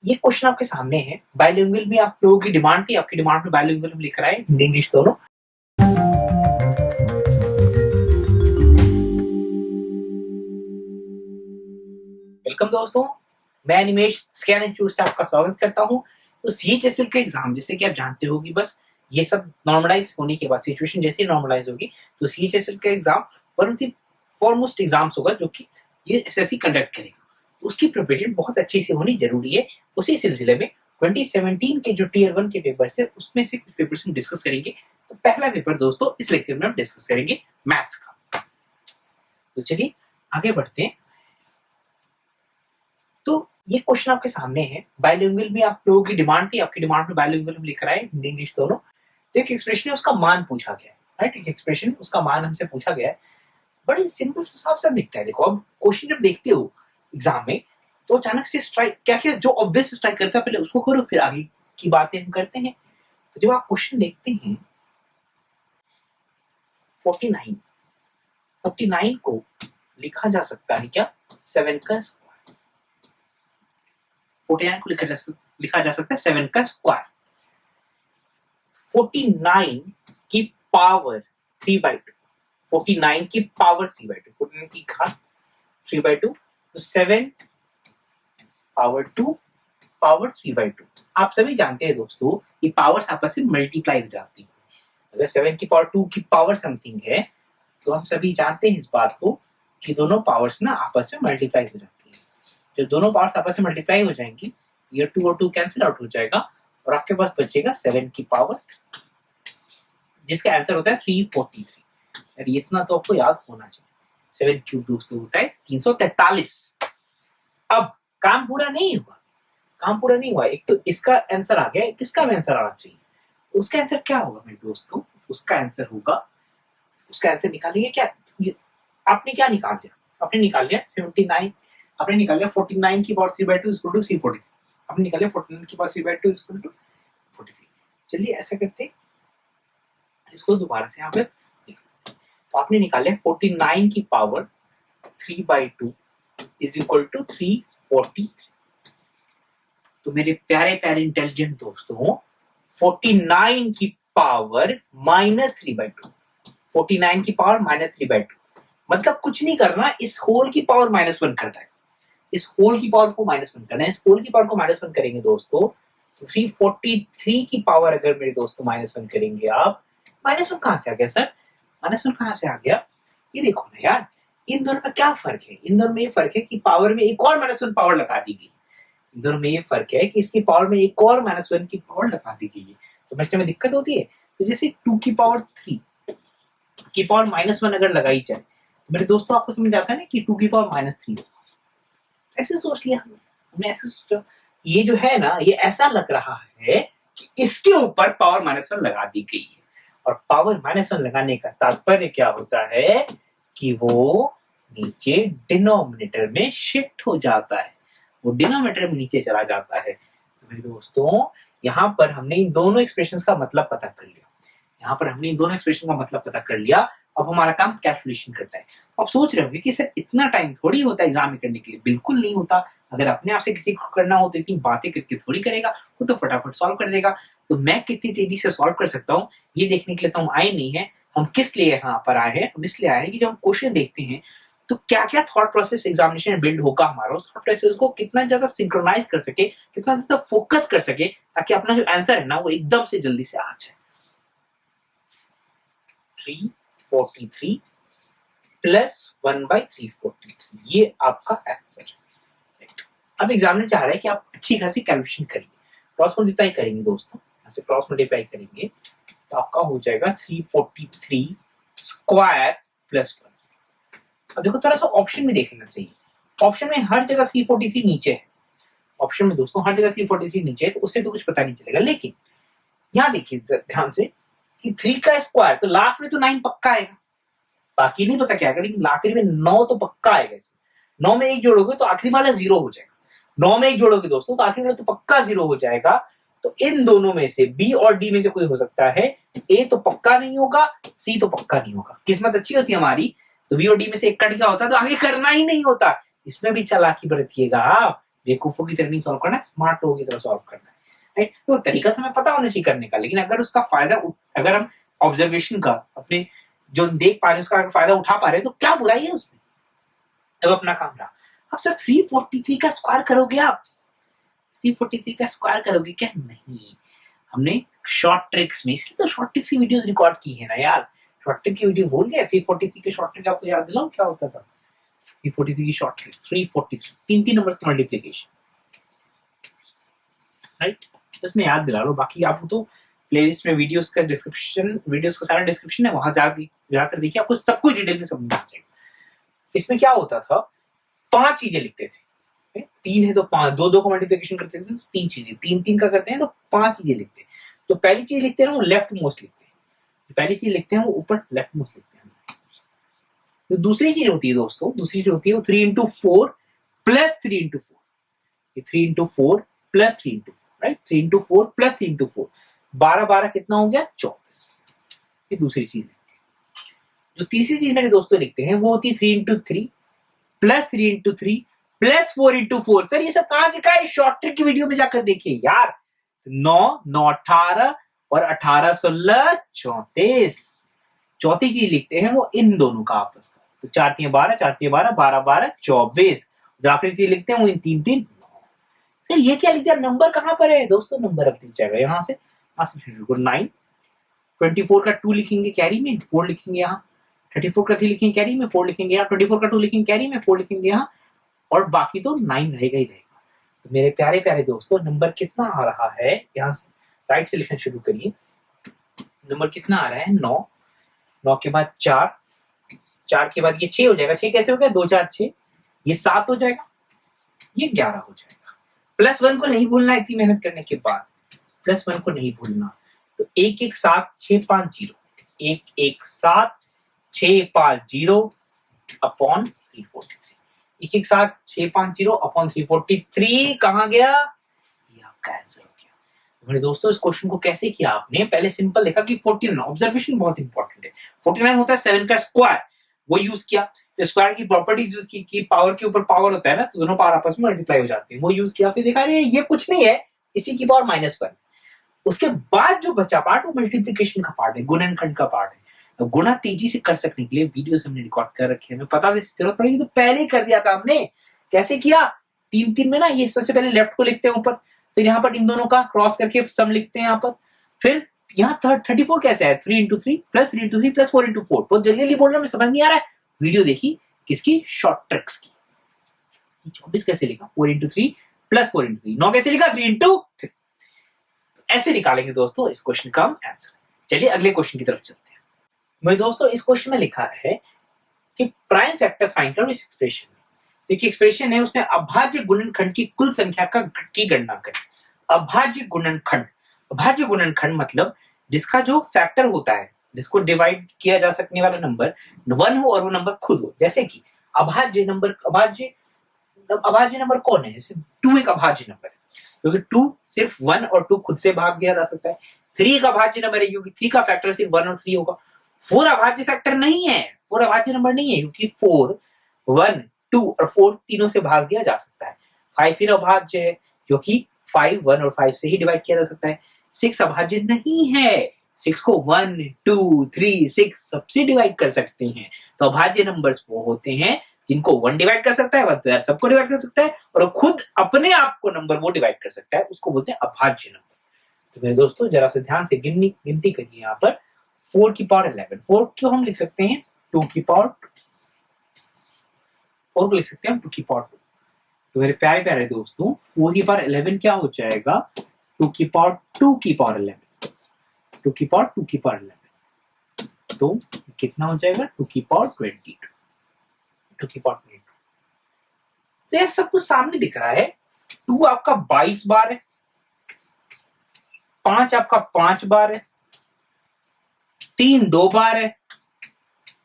ये क्वेश्चन आपके सामने है। बाइलिंगुअल में आप लोगों की डिमांड थी, आपकी डिमांड में बाइलिंगुअल में लिख रहा है, हिंदी इंग्लिश दोनों। वेलकम दोस्तों, मैं निमेश स्कैन इंस्टीट्यूट से आपका स्वागत करता हूं। तो सीएचएसएल का एग्जाम जैसे कि आप जानते हो कि बस ये सब नॉर्मलाइज होने के बाद सिचुएशन जैसे नॉर्मलाइज होगी तो सीएचएसएल का exam one of the foremost exams होगा जो कि ये एसएससी कंडक्ट करेगा। तो उसकी प्रिपरेशन बहुत अच्छी से होनी जरूरी है। उसी सिलसिले में 2017 के जो टीयर 1 के पेपर्स है उसमें से कुछ पेपर्स हम डिस्कस करेंगे। तो पहला पेपर दोस्तों इस लेक्चर में हम डिस्कस करेंगे मैथ्स का। तो चलिए आगे बढ़ते हैं। तो ये क्वेश्चन आपके सामने है। बाइलिंगुअल में आप लोगों की डिमांड थी, आपकी डिमांड में बाइलिंगुअल में लिख रहा है, हिंदी इंग्लिश दोनों। तो एक एक्सप्रेशन है, उसका मान पूछा गया है, राइट। एक एक्सप्रेशन उसका मान हमसे पूछा गया है। बड़ी सिंपल साफ साफ दिखता है। देखो अब क्वेश्चन जब देखते हो एग्जाम में तो अचानक से स्ट्राइक क्या क्या जो ऑब्वियस स्ट्राइक करता है पहले उसको करो, फिर आगे की बातें हम करते हैं। तो जब आप क्वेश्चन देखते हैं 49 को लिखा जा सकता है क्या 7 का स्क्वायर। 49 को लिखा जा सकता है 7 का स्क्वायर। 49 की पावर 3/2, 49 की पावर 3/2, 49 की घात 3/2, तो 7 पावर 2 पावर 3/2। आप सभी जानते हैं दोस्तों ये पावर्स आपस में मल्टीप्लाई हो जाती है। अगर 7 की पावर 2 की पावर समथिंग है तो हम सभी जानते हैं इस बात को कि दोनों पावर्स ना आपस में मल्टीप्लाई हो जाती है। जब दोनों पावर्स आपस में मल्टीप्लाई हो जाएंगी ये 2 और 2 कैंसिल आउट हो जाएगा और आपके पास बचेगा 7 की पावर, जिसका आंसर होता है 343। यार इतना तो आपको याद होना चाहिए। 7 क्यूब दोस्तों होता है 343। अब काम पूरा नहीं हुआ। एक तो इसका आंसर आ गया, किसका भी आंसर आना चाहिए। उसका आंसर क्या होगा मेरे दोस्तों? उसका आंसर निकालेंगे क्या? आपने क्या निकाल लिया? आपने निकाल लिया 79, आपने निकाल लिया 49 की पावर 3/2 इक्वल टू 343। आपने निकाल लिया 49 की पावर 3/2 इक्वल टू 43। चलिए ऐसा करते हैं, इसको दोबारा से यहाँ पे तो आपने निकाले 49 की पावर 3/2 इज इक्वल टू 343। तो मेरे प्यारे प्यारे इंटेलिजेंट दोस्तों 49 की पावर -3/2, 49 की पावर -3/2 मतलब कुछ नहीं करना, इस होल की पावर -1 करना है। इस होल की पावर को -1 करना है। इस होल की पावर को -1 करेंगे दोस्तों तो 343 की पावर अगर मेरे दोस्तों -1 करेंगे आप, -1 कहां से आ गया सर? -1 कहां से आ गया? ये देखो ना यार, इन दोनों में क्या फर्क है? इन दोनों में ये फर्क है कि पावर में एक और -1 पावर लगा दी गई। इन दोनों में ये फर्क है कि इसकी पावर में एक और -1 की पावर लगा दी गई है। समझने में दिक्कत होती है? तो जैसे 2 की पावर 3 की पावर -1 अगर लगाई जाए तो मेरे दोस्तों आपको समझ आता है ना कि 2 की पावर -3 ऐसे सोच लिया हमने ऐसे सोचा। ये जो है ना ये ऐसा लग रहा है कि इसके ऊपर पावर -1 लगा दी गई है। और पावर -1 लगाने का तात्पर्य क्या होता है कि वो नीचे डिनोमिनेटर में शिफ्ट हो जाता है, वो डिनोमिनेटर में नीचे चला जाता है। तो मेरे दोस्तों यहाँ पर हमने इन दोनों एक्सप्रेशंस का मतलब पता कर लिया। अब हमारा काम कैलकुलेशन करता है। आप सोच रहे होंगे कि सर इतना टाइम थोड़ी होता है एग्जाम में करने के लिए। बिल्कुल नहीं होता। अगर अपने आप से किसी को करना हो तो इतनी बातें करके थोड़ी करेगा, वो तो फटाफट सॉल्व कर देगा। तो मैं कितनी तेजी से सॉल्व कर सकता हूँ ये देखने के लिए तो हम आए नहीं है। हम किस लिए यहाँ पर आए हैं? हम इसलिए आए हैं कि जब हम क्वेश्चन देखते हैं तो क्या क्या थॉट प्रोसेस एग्जामिनेशन में बिल्ड होगा हमारा, उस थॉट प्रोसेस को कितना ज्यादा सिंक्रोनाइज कर सके, कितना ज्यादा फोकस कर सके ताकि अपना जो आंसर है ना वो एकदम से जल्दी से आ जाए। 343 प्लस 1/343 ये आपका आंसर है। अब एग्जामिनर चाह रहा है कि आप अच्छी खासी कैलकुलेशन करिए। क्रॉस मल्टीप्लाई करेंगे दोस्तों, ऐसे क्रॉस मल्टीप्लाई करेंगे तो आपका हो जाएगा 343 स्क्वायर प्लस 1। अब देखो थोड़ा सा ऑप्शन में देख लेना चाहिए। ऑप्शन में हर जगह 343 नीचे है। ऑप्शन में दोस्तों हर जगह 343 नीचे है तो उससे तो कुछ पता नहीं चलेगा। लेकिन यहाँ देखिए ध्यान से कि 3 का स्क्वायर तो लास्ट में तो 9 पक्का आएगा, बाकी नहीं पता क्या आएगा, लेकिन आखिरी में 9 तो पक्का आएगा। इसमें 9 में 1 जोड़ोगे तो आखिरी वाला 0 हो जाएगा। 9 में 1 जोड़ोगे दोस्तों तो आखिरी वाला तो पक्का 0 हो जाएगा। तो इन दोनों में से बी और डी में से कोई हो सकता है। ए तो पक्का नहीं होगा, सी तो पक्का नहीं होगा। किस्मत अच्छी होती है हमारी तो बी और डी में से एक कट गया होता तो आगे करना ही नहीं होता। इसमें भी चालाकी बरतिएगा आप, बेवकूफों की तरह नहीं सॉल्व करना है, स्मार्ट लोगों की तरह सॉल्व करना है, राइट। तो तरीका तो हमें पता होना चाहिए करने का, लेकिन अगर उसका फायदा, अगर हम ऑब्जर्वेशन का अपने जो देख पा रहे हैं उसका अगर फायदा उठा पा रहे हैं तो क्या बुराई है उसमें। अब अपना काम रहा, अब सर 343 का स्क्वायर करोगे आप, 343 का स्क्वायर करोगे क्या? नहीं, हमने शॉर्ट ट्रिक्स में, इसलिए तो शॉर्ट ट्रिक्स की वीडियोस रिकॉर्ड की है ना यार। शॉर्ट ट्रिक की वीडियो भूल गए? 343 के शॉर्ट ट्रिक आपको याद दिलाऊं क्या होता था? 343 की शॉर्ट ट्रिक, 343 तीन नंबर्स का मल्टीप्लिकेशन, राइट। इसमें याद दिला लो, बाकी आपको तो प्लेलिस्ट में वीडियोस का सारा डिस्क्रिप्शन है, वहां जाकर देखिए, आपको सब कुछ डिटेल में समझ आ जाएगा। इसमें क्या होता था, 5 चीजें लिखते थे, 3 है तो 5, 2 को मल्टीप्लिकेशन करते थे तो 3 चीजें, 3 का करते हैं तो 5 चीजें लिखते हैं। तो पहली चीज लिखते हैं वो लेफ्ट मोस्ट लिखते हैं, पहली चीज लिखते हैं वो ऊपर लेफ्ट मोस्ट लिखते हैं। तो दूसरी चीज होती है दोस्तों, दूसरी चीज होती है वो 3 into 4 plus 3 into 4, 3 into 4 plus 3 into 4, right. 3 into 4 plus 3 into 4, 12 कितना हो गया? 24। ये दूसरी चीज है। जो तीसरी चीज मेरे दोस्तों लिखते हैं वो होती है 3 into 3 plus 3 into 3 plus 4 into 4। Sir ये सब कहां सिखा है? शॉर्ट ट्रिक की वीडियो में जाकर देखिए यार। 9 9 18 और 18 16 34। चौथी चीज लिखते हैं वो इन दोनों का आपस का, तो 4 3 12, 4 3 12, 12 12 24। जो आखिरी चीज लिखते हैं वो इन 3 3। फिर ये क्या लिख दिया? नंबर कहां पर है दोस्तों? नंबर अब दिख जाएगा यहां से 9। 24 का 2 लिखेंगे कैरी में, 4 लिखेंगे यहाँ। 34 का 3 लिखेंगे कैरी में, 4 लिखेंगे यहाँ। 24 का 2 लिखेंगे कैरी में, 4 लिखेंगे यहाँ, और बाकी तो 9 रहेगा ही रहेगा। तो मेरे प्यारे प्यारे दोस्तों, नंबर कितना आ रहा है? यहाँ से राइट से लिखना शुरू करिए। नंबर कितना आ रहा है? 9। 9 के बाद 4, 4 के बाद ये 6 हो जाएगा। 6 कैसे हो गया? 2 4 6, ये 7 हो जाएगा, ये 11 हो जाएगा। प्लस 1 को नहीं भूलना इतनी मेहनत करने के बाद, प्लस 1 को नहीं भूलना। तो 1 1 7 6 5 0, 1 1 7 6 5 0 अपॉन 343। 1 1 7 6 5 0 अपॉन 343 कहां गया? ये आपका आंसर हो गया। मेरे दोस्तों, इस क्वेश्चन को कैसे किया आपने? पहले सिंपल लिखा कि 49, ऑब्जर्वेशन बहुत इंपॉर्टेंट है। 49 होता है 7 का स्क्वायर, वो यूज किया। तो स्क्वायर की प्रॉपर्टीज यूज की कि पावर के ऊपर पावर होता है ना, तो दोनों पावर आपस में मल्टीप्लाई हो जाते हैं, वो यूज किया। फिर देखा अरे ये कुछ नहीं है, इसी की पावर -1। उसके बाद जो बचा पार्ट वो मल्टीप्लिकेशन का पार्ट है, गुणनखंड का पार्ट है। तो गुणा तेजी से कर सकने के लिए वीडियो हमने रिकॉर्ड कर रखे हैं, हमें पता है जरूरत पड़ेगी तो पहले ही कर दिया था हमने। कैसे किया? 3 3 में ना, ये सबसे पहले लेफ्ट को लिखते हैं ऊपर, फिर यहाँ पर इन दोनों का क्रॉस करके सम लिखते हैं यहाँ पर। फिर यहाँ 34 कैसे है? 3 into 3 plus 3 into 3 plus 4 into 4। तो जल्दी बोल रहा हूँ, समझ नहीं आ रहा है? वीडियो देखी किसकी? शॉर्ट ट्रिक्स की। 24 कैसे लिखा? 4 into 3 प्लस 4 into 3। 9 कैसे लिखा? 3 into 3। तो ऐसे निकालेंगे दोस्तों इस क्वेश्चन का आंसर। चलिए अगले क्वेश्चन की तरफ चलते हैं। मेरे दोस्तों, इस क्वेश्चन में लिखा है कि प्राइम फैक्टर्स फाइंड करो इस एक्सप्रेशन में। देखिए एक्सप्रेशन है, उसमें अभाज्य गुणनखंड की कुल संख्या की गणना करें। अभाज्य गुणनखंड, अभाज्य गुणनखंड मतलब जिसका जो फैक्टर होता है, जिसको डिवाइड किया जा सकने वाला नंबर 1 हो और वो नंबर खुद हो। जैसे कि अभाज्य नंबर कौन है? जैसे 2 एक अभाज्य नंबर है, क्योंकि 2 सिर्फ 1 और 2 खुद से भाग दिया जा सकता है। 3 एक अभाज्य नंबर है, क्योंकि 3 का फैक्टर सिर्फ 1 और 3 होगा। 4 अभाज्य फैक्टर नहीं है, 4 अभाज्य नंबर नहीं है, क्योंकि 4 1 2 और 4 तीनों से भाग दिया जा सकता है। 5 फिर अभाज्य है, क्योंकि 5 1 और 5 से ही डिवाइड किया जा सकता है। 6 अभाज्य नहीं है, 6 को 1 2 3 6 सबसे डिवाइड कर सकते हैं। तो अभाज्य नंबर्स वो होते हैं जिनको 1 डिवाइड कर सकता है, 1 तो यार सबको डिवाइड कर सकता है, और खुद अपने आप को नंबर वो डिवाइड कर सकता है, उसको बोलते हैं अभाज्य नंबर। तो मेरे दोस्तों जरा से ध्यान से गिनती करिए। यहाँ पर 4 की पावर 11, 4 को हम लिख सकते हैं 2 की पावर 4 को लिख सकते हैं 2 की पावर 2। तो मेरे प्यारे प्यारे दोस्तों, 4 की पावर 11 क्या हो जाएगा? 2 की पावर 2 की पावर 11, 2 की पावर 2 की पावर 11, तो कितना हो जाएगा? 2 की पावर 22, 2 की पावर 22। तो यार सब कुछ सामने दिख रहा है। 2 आपका 22 बार है, 5 आपका 5 बार है, 3 2 बार है,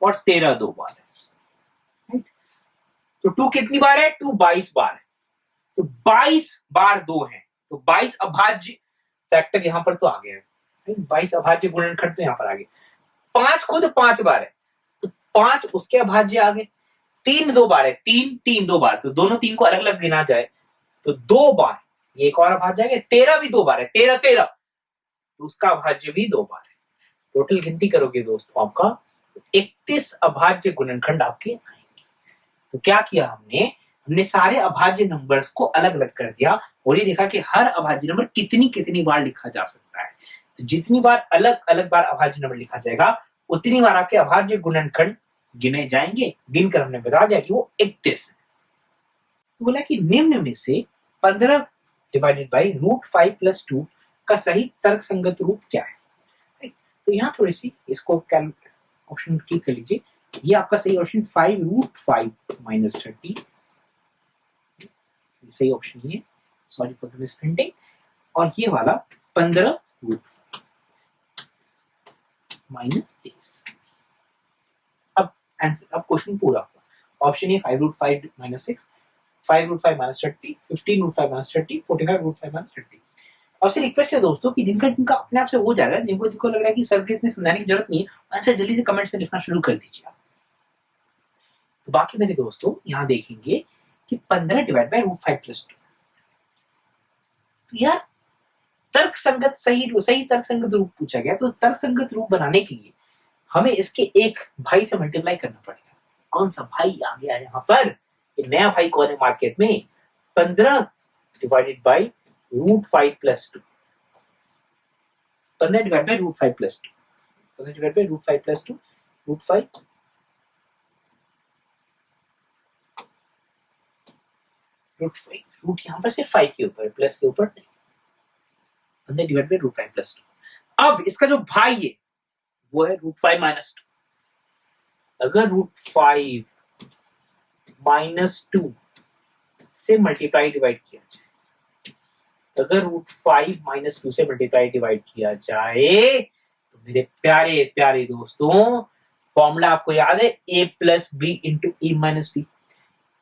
और 13 2 बार है। तो 2 कितनी बार है? 2 22 बार है। तो 22 बार 2 है, तो 22 अभाज्य फैक्टर यहां पर तो आ गया है। 22 अभाज्य गुणनखंड तो यहां पर आ गया। 5 खुद 5 बार है, तो 5 उसके अभाज्य आ गए। 3 2 बार है, 3 3 2 बार, तो दोनों 3 को अलग अलग गिना जाए तो 2 बार ये एक और अभाज्य है, 13 भी 2 बार है, 13 13, तो उसका अभाज्य भी 2 बार है। टोटल गिनती करोगे दोस्तों आपका 31 अभाज्य गुणनखंड आपके आएंगे। तो क्या किया हमने सारे अभाज्य नंबर्स को अलग अलग कर दिया और ये देखा कि हर अभाज्य नंबर कितनी कितनी बार लिखा जा सकता है। तो जितनी बार अलग अलग बार अभाज्य नंबर लिखा जाएगा उतनी बार आपके अभाज्य गुणनखंड गिने जाएंगे। गिनकर हमने बता दिया कि वो 31 है। तो बोला कि निम्न में से 15 डिवाइडेड बाई √5 + 2 का सही तर्क संगत रूप क्या है। तो यहाँ थोड़ी सी इसको ऑप्शन क्लिक कर लीजिए। ये आपका सही ऑप्शन 5√5 - 30 सही ऑप्शन है, सॉरी फॉर द मिसप्रिंटिंग। और ये वाला 15√5 - 30। अब आंसर, अब क्वेश्चन पूरा हुआ। Option A 5√5 - 6, 5√5 - 30, 15√5 - 30, 45√5 - 30। आपसे रिक्वेस्ट है दोस्तों कि जिनका अपने आप से हो जा रहा है, जिनको लग रहा है कि सर के इतने समझाने की जरूरत नहीं है, आंसर जल्दी से कमेंट्स में लिखना शुरू कर दीजिए आप। तो बाकी मेरे दोस्तों यहाँ देखेंगे कि 15 डिवाइड बाय √5 + 2। तो यार तर्क संगत सही तर्क संगत रूप पूछा गया, तो तर्क संगत रूप बनाने के लिए हमें इसके एक भाई से मल्टीप्लाई करना पड़ेगा। कौन सा भाई आ गया यहाँ पर? ये नया भाई कौन है मार्केट में? 15 divided by √5 + 2। 15 divide by √5 + 2, 15 divide by √5 + 2, √5 root यहाँ पर सिर्फ 5 के ऊपर, प्लस के ऊपर नहीं। 15 डिवाइड बाई √5 + 2। अब इसका जो भाई है वो है √5 - 2। अगर √5 - 2 से मल्टीप्लाई डिवाइड किया जाए, अगर √5 - 2 से मल्टीप्लाई डिवाइड किया जाए तो मेरे प्यारे प्यारे दोस्तों फॉर्मूला आपको याद है a + b * a - b।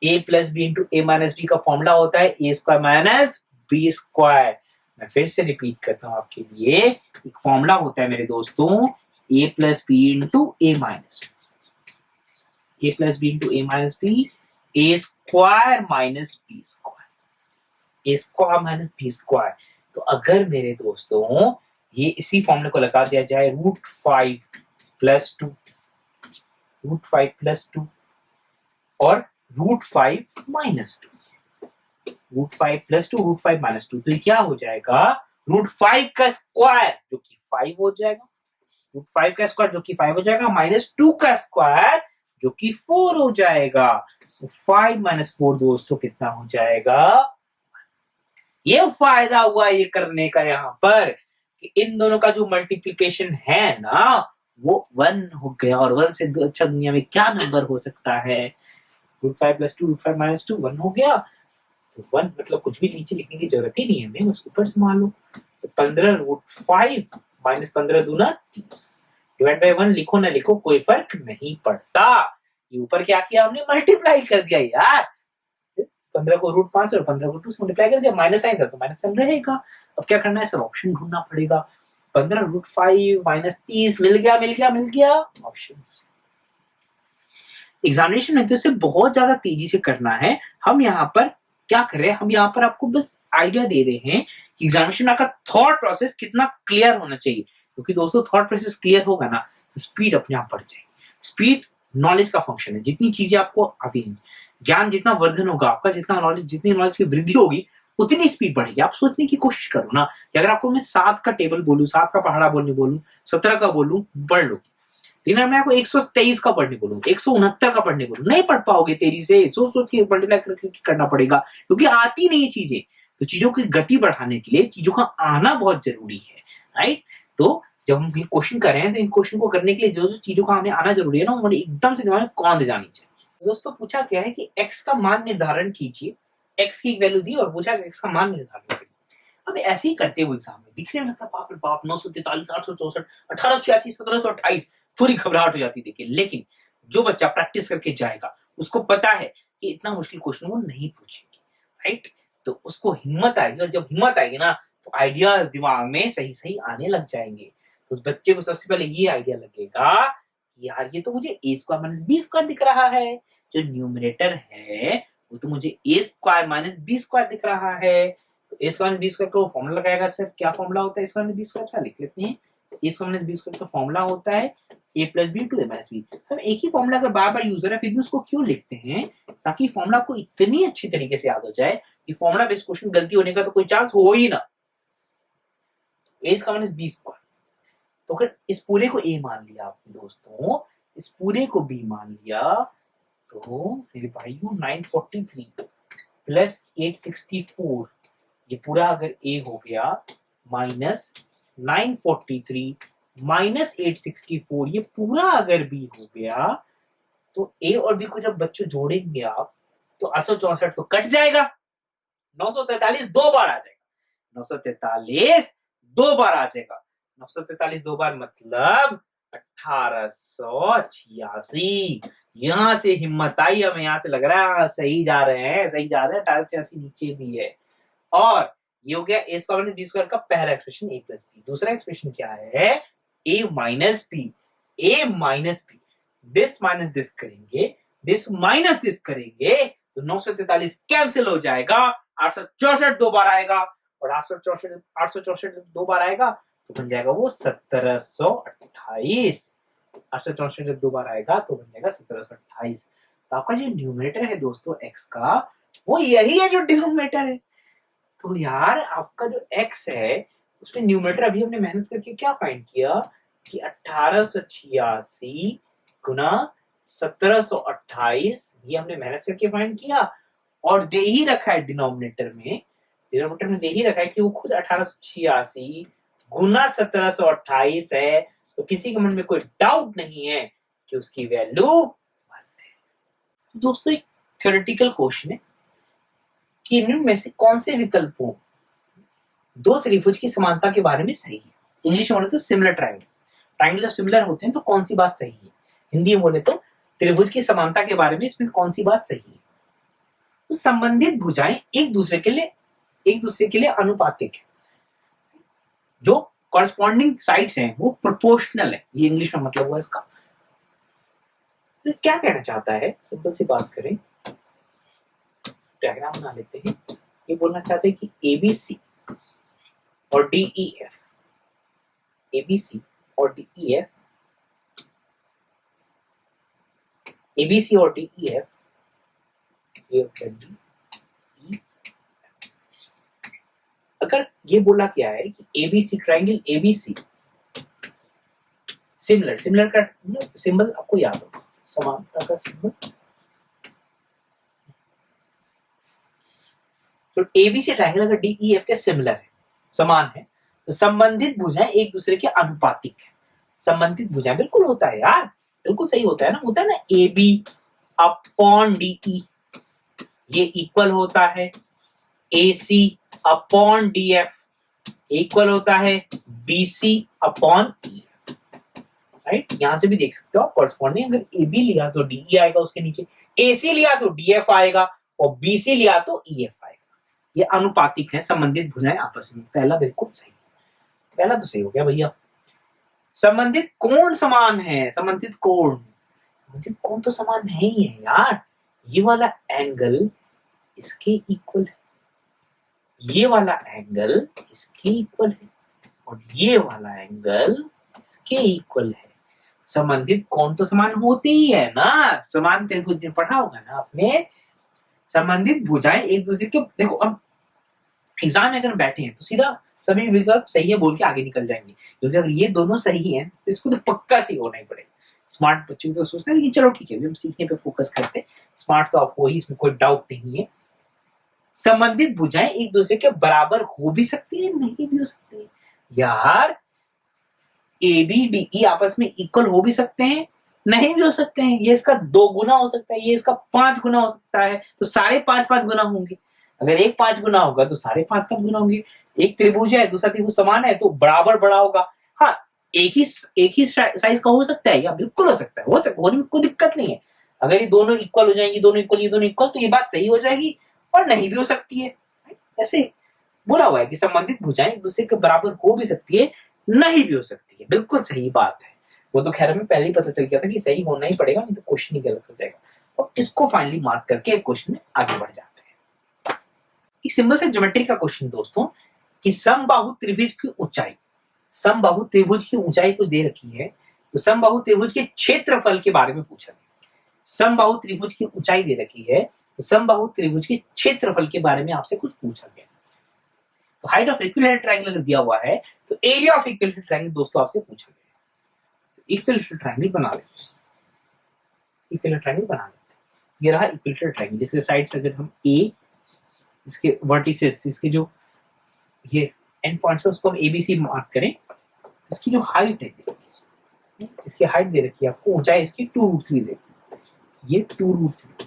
a + b * a - b का फॉर्मूला होता है a² - b²। मैं फिर से रिपीट करता हूं आपके लिए, एक फॉर्मूला होता है मेरे दोस्तों a + b * a - b, a + b * a - b, a² - b², a² - b²। तो अगर मेरे दोस्तों ये इसी फॉर्मूले को लगा दिया जाए √5 + 2, √5 + 2 और √5 - 2, √5 + 2, √5 - 2, तो ये क्या हो जाएगा? √5 का स्क्वायर जो कि 5 हो जाएगा, √5 का स्क्वायर जो कि 5 हो जाएगा, -2 का स्क्वायर जो कि 4 हो जाएगा। तो 5 - 4 दोस्तों कितना हो जाएगा? ये फायदा हुआ ये करने का यहाँ पर कि इन दोनों का जो मल्टीप्लिकेशन है ना वो 1 हो गया, और 1 से अच्छा दुनिया में क्या नंबर हो सकता है? √5 + 2, √5 - 2, 1 हो गया। तो 1 मतलब कुछ भी नीचे लिखने की जरूरत ही नहीं है, हमें बस ऊपर से मान लो। तो 15 √5 - 15 दूना 30 डिवाइड बाय 1 लिखो ना लिखो कोई फर्क नहीं पड़ता। ये ऊपर क्या किया हमने? मल्टीप्लाई कर दिया यार। 15 को √5 और 15 को 2 से मल्टीप्लाई कर दिया, माइनस साइन था तो माइनस साइन रहेगा। अब क्या करना है सर? ऑप्शन ढूंढना पड़ेगा। 15 √5 - 30 मिल गया ऑप्शंस। एग्जामिनेशन में तो इसे बहुत ज्यादा तेजी से करना है। हम यहाँ पर क्या कर रहे हैं? हम यहाँ पर आपको बस आइडिया दे रहे हैं कि एग्जामिनेशन में आपका थॉट प्रोसेस कितना क्लियर होना चाहिए, क्योंकि दोस्तों थॉट प्रोसेस क्लियर होगा ना तो स्पीड अपने आप बढ़ जाएगी। स्पीड नॉलेज का फंक्शन है। जितनी चीजें आपको आती हैं, ज्ञान जितना वर्धन होगा आपका, जितनी नॉलेज की वृद्धि होगी उतनी स्पीड बढ़ेगी। आप सोचने की कोशिश करो ना कि अगर आपको मैं 7 का टेबल बोलूं, 7 का पहाड़ा बोलने बोलूं, 17 का बोलूं, पढ़ लो। लेकिन मैं आपको 123 का पढ़ने बोलूं, 169 का पढ़ने बोलूं, नहीं पढ़ पाओगे। तेजी से सोच के मल्टीप्लाई करके करना पड़ेगा, क्योंकि आती नहीं चीजें। तो चीजों की गति बढ़ाने के लिए चीजों का आना बहुत जरूरी है, राइट? तो जब हम क्वेश्चन कर रहे हैं तो इन क्वेश्चन को करने के लिए जो चीजों का हमें आना जरूरी है ना, वो एकदम से दिमाग में कौन जानी चाहिए। दोस्तों पूछा गया है कि x का मान निर्धारण कीजिए। x की वैल्यू दी और पूछा कि x का मान निर्धारण करिए। अब ऐसे ही करते हुए एग्जाम में दिखने में लगता बाप रे बाप, 943, 864, 1886, 1728, थोड़ी घबराहट हो जाती देखिए। लेकिन जो बच्चा प्रैक्टिस करके जाएगा उसको पता है कि इतना मुश्किल क्वेश्चन वो नहीं पूछेगी, राइट? तो उसको हिम्मत आएगी, और जब हिम्मत आएगी ना तो आइडियाज दिमाग में सही सही आने लग जाएंगे। तो उस बच्चे को सबसे पहले ये आइडिया लगेगा यार ये तो मुझे a² - b² दिख रहा है। जो न्यूमरेटर है वो तो मुझे A square minus B square दिख रहा है। तो A square minus B square का फॉर्मूला लगाएगा सर, क्या फॉर्मूला होता है A square minus B square का, लिख लेते हैं। A square minus B square का फॉर्मूला होता है A plus B to A minus B. हम एक ही फॉर्मूला अगर बार बार यूज हो रहा है फिर भी उसको क्यों लिखते हैं, ताकि फॉर्मूला को इतनी अच्छी तरीके से याद हो जाए कि फॉर्मूला बेस्ड क्वेश्चन गलती होने का तो कोई चांस हो ही ना। ए स्क्वायर माइनस बी स्क्वायर, तो अगर इस पूरे को ए मान लिया आपने दोस्तों, इस पूरे को बी मान लिया, तो मेरे भाइयों 943 प्लस 864 ये पूरा अगर ए हो गया, माइनस 943 माइनस 864 ये पूरा अगर बी हो गया, तो ए और बी को जब बच्चों जोड़ेंगे आप तो 864 तो कट जाएगा, 943 दो बार आ जाएगा, 943 दो बार आ जाएगा, 943 दो बार मतलब 1886। यहां से हिम्मत आई हमें, यहां से लग रहा है सही जा रहे हैं, सही जा रहे हैं। 1886 नीचे भी है। और ये हो गया A square minus B square का पहला एक्सप्रेशन ए प्लस बी। दूसरा एक्सप्रेशन क्या है, A minus B, A minus B, this minus this करेंगे, दिस माइनस दिस करेंगे तो 943 कैंसिल हो जाएगा, 864 दो बार आएगा, और 864 दो बार आएगा तो बन जाएगा वो 1728। 864 जब दो बार आएगा तो बन जाएगा 1728। तो आपका जो न्यूमरेटर है दोस्तों x का, वो यही है जो डिनोमिनेटर है। तो यार आपका जो x है उसमें न्यूमरेटर अभी हमने मेहनत करके क्या फाइंड किया कि 1886 गुना 1728, ये हमने मेहनत करके फाइंड किया, और दे ही रखा है डिनोमिनेटर में दे ही रखा है कि वो खुद 1886 गुना 1728 है। तो किसी के मन में कोई डाउट नहीं है कि उसकी वैल्यू 1 है। दोस्तों एक थ्योरेटिकल क्वेश्चन है कि इनमें में से कौन से विकल्पों दो त्रिभुज की समानता के बारे में सही है। इंग्लिश में बोले तो सिमिलर ट्रायंगल, ट्रायंगल जब सिमिलर होते हैं तो कौन सी बात सही है। हिंदी में बोले तो त्रिभुज की समानता के बारे में इसमें कौन सी बात सही है। तो संबंधित भुजाएं एक दूसरे के लिए अनुपातिक है, जो कॉरस्पॉन्डिंग साइड्स हैं वो प्रोपोर्शनल है, ये इंग्लिश में मतलब हुआ इसका। तो क्या कहना चाहता है, सिंपल सी बात करें, डायग्राम बना लेते हैं। ये बोलना चाहते हैं कि एबीसी और डीईएफ, एबीसी और डीईएफ, एबीसी और डीईएफ, अगर ये बोला क्या है कि एबीसी ट्रायंगल एबीसी सिमिलर का सिंबल आपको याद हो, समानता का सिंबल। तो एबीसी ट्रायंगल अगर डीईएफ के सिमिलर है, समान है, तो संबंधित भुजाएं एक दूसरे के अनुपातिक है। संबंधित भुजाएं बिल्कुल होता है यार, बिल्कुल सही होता है ना एबी अपॉन डीई, ये इक्वल होता है एसी अपॉन डीएफ, इक्वल होता है बीसी अपॉन ईएफ, राइट। यहां से भी देख सकते हो आप कॉरस्पॉन्डिंग, अगर एबी लिया तो डीई आएगा उसके नीचे, एसी लिया तो डीएफ आएगा, और बीसी लिया तो ईएफ आएगा। ये अनुपातिक है संबंधित भुजाएं आपस में। पहला बिल्कुल सही, पहला तो सही हो गया भैया। संबंधित कोण समान है, संबंधित कोण तो समान नहीं है यार। ये वाला एंगल इसके इक्वल है, ये वाला एंगल इसके इक्वल है, और ये वाला एंगल इसके इक्वल है। संबंधित कोण तो समान होते ही है ना, समान त्रिभुज में पढ़ा होगा ना आपने। संबंधित भुजाएं एक दूसरे के, देखो अब एग्जाम में अगर बैठे हैं तो सीधा सभी विकल्प सही है बोल के आगे निकल जाएंगे, क्योंकि अगर ये दोनों सही हैं तो इसको तो पक्का सही होना ही पड़ेगा। स्मार्ट बच्चे को तो सोचना है, लेकिन चलो ठीक है, हम सीखने पे फोकस करते हैं। स्मार्ट तो आप हो ही, इसमें कोई डाउट नहीं है। संबंधित भुजाएं एक दूसरे के बराबर हो भी सकती है, नहीं भी हो सकती है यार। ए बी डी ई आपस में इक्वल हो भी सकते हैं, नहीं भी हो सकते हैं। ये इसका 2 गुना हो सकता है, ये इसका 5 गुना हो सकता है, तो सारे 5 गुना होंगे। अगर एक 5 गुना होगा तो सारे 5 गुना होंगे। एक त्रिभुज है, दूसरा त्रिभुज समान है तो बराबर बड़ा होगा। हाँ, एक ही साइज का हो सकता है, या बिल्कुल हो सकता है, होने में कोई दिक्कत नहीं है। अगर ये दोनों इक्वल हो जाएंगे, दोनों इक्वल, तो ये बात सही हो जाएगी, और नहीं भी हो सकती है। ऐसे बोला हुआ है कि संबंधित भुजाएं एक दूसरे के बराबर हो भी सकती है, नहीं भी हो सकती है। बिल्कुल सही बात है। वो तो खैर हमें पहले ही पता चल गया था कि सही होना ही पड़ेगा, नहीं तो क्वेश्चन ही गलत हो जाएगा। और इसको फाइनली मार्क करके क्वेश्चन में आगे बढ़ जाते हैं। एक सिंपल से ज्योमेट्री का क्वेश्चन दोस्तों कि समबाहु त्रिभुज की ऊंचाई, समबाहु त्रिभुज की ऊंचाई कुछ दे रखी है, तो समबाहु त्रिभुज के क्षेत्रफल के बारे में पूछा गया। समबाहु त्रिभुज की ऊंचाई दे रखी है, तो समबाहु त्रिभुज के क्षेत्रफल के बारे में आपसे कुछ पूछा गया। तो हाइट ऑफ इक्विलैटरल ट्रायंगल अगर दिया हुआ है तो एरिया ऑफ इक्विलैटरल ट्रायंगल दोस्तों आपसे पूछा गया। तो इक्विलैटरल ट्रायंगल बना लेते हैं, इक्विलैटरल ट्रायंगल बना लेते हैं। ये रहा इक्विलैटरल ट्रायंगल, जिसके साइड्स अगर हम ए, इसके वर्टिसेस, इसके जो ये एंड पॉइंट्स है उसको हम एबीसी मार्क करें, तो इसकी जो हाइट है, इसकी हाइट दे रखी है आपको, ऊंचाई इसकी 2√3 दे, ये 2√3।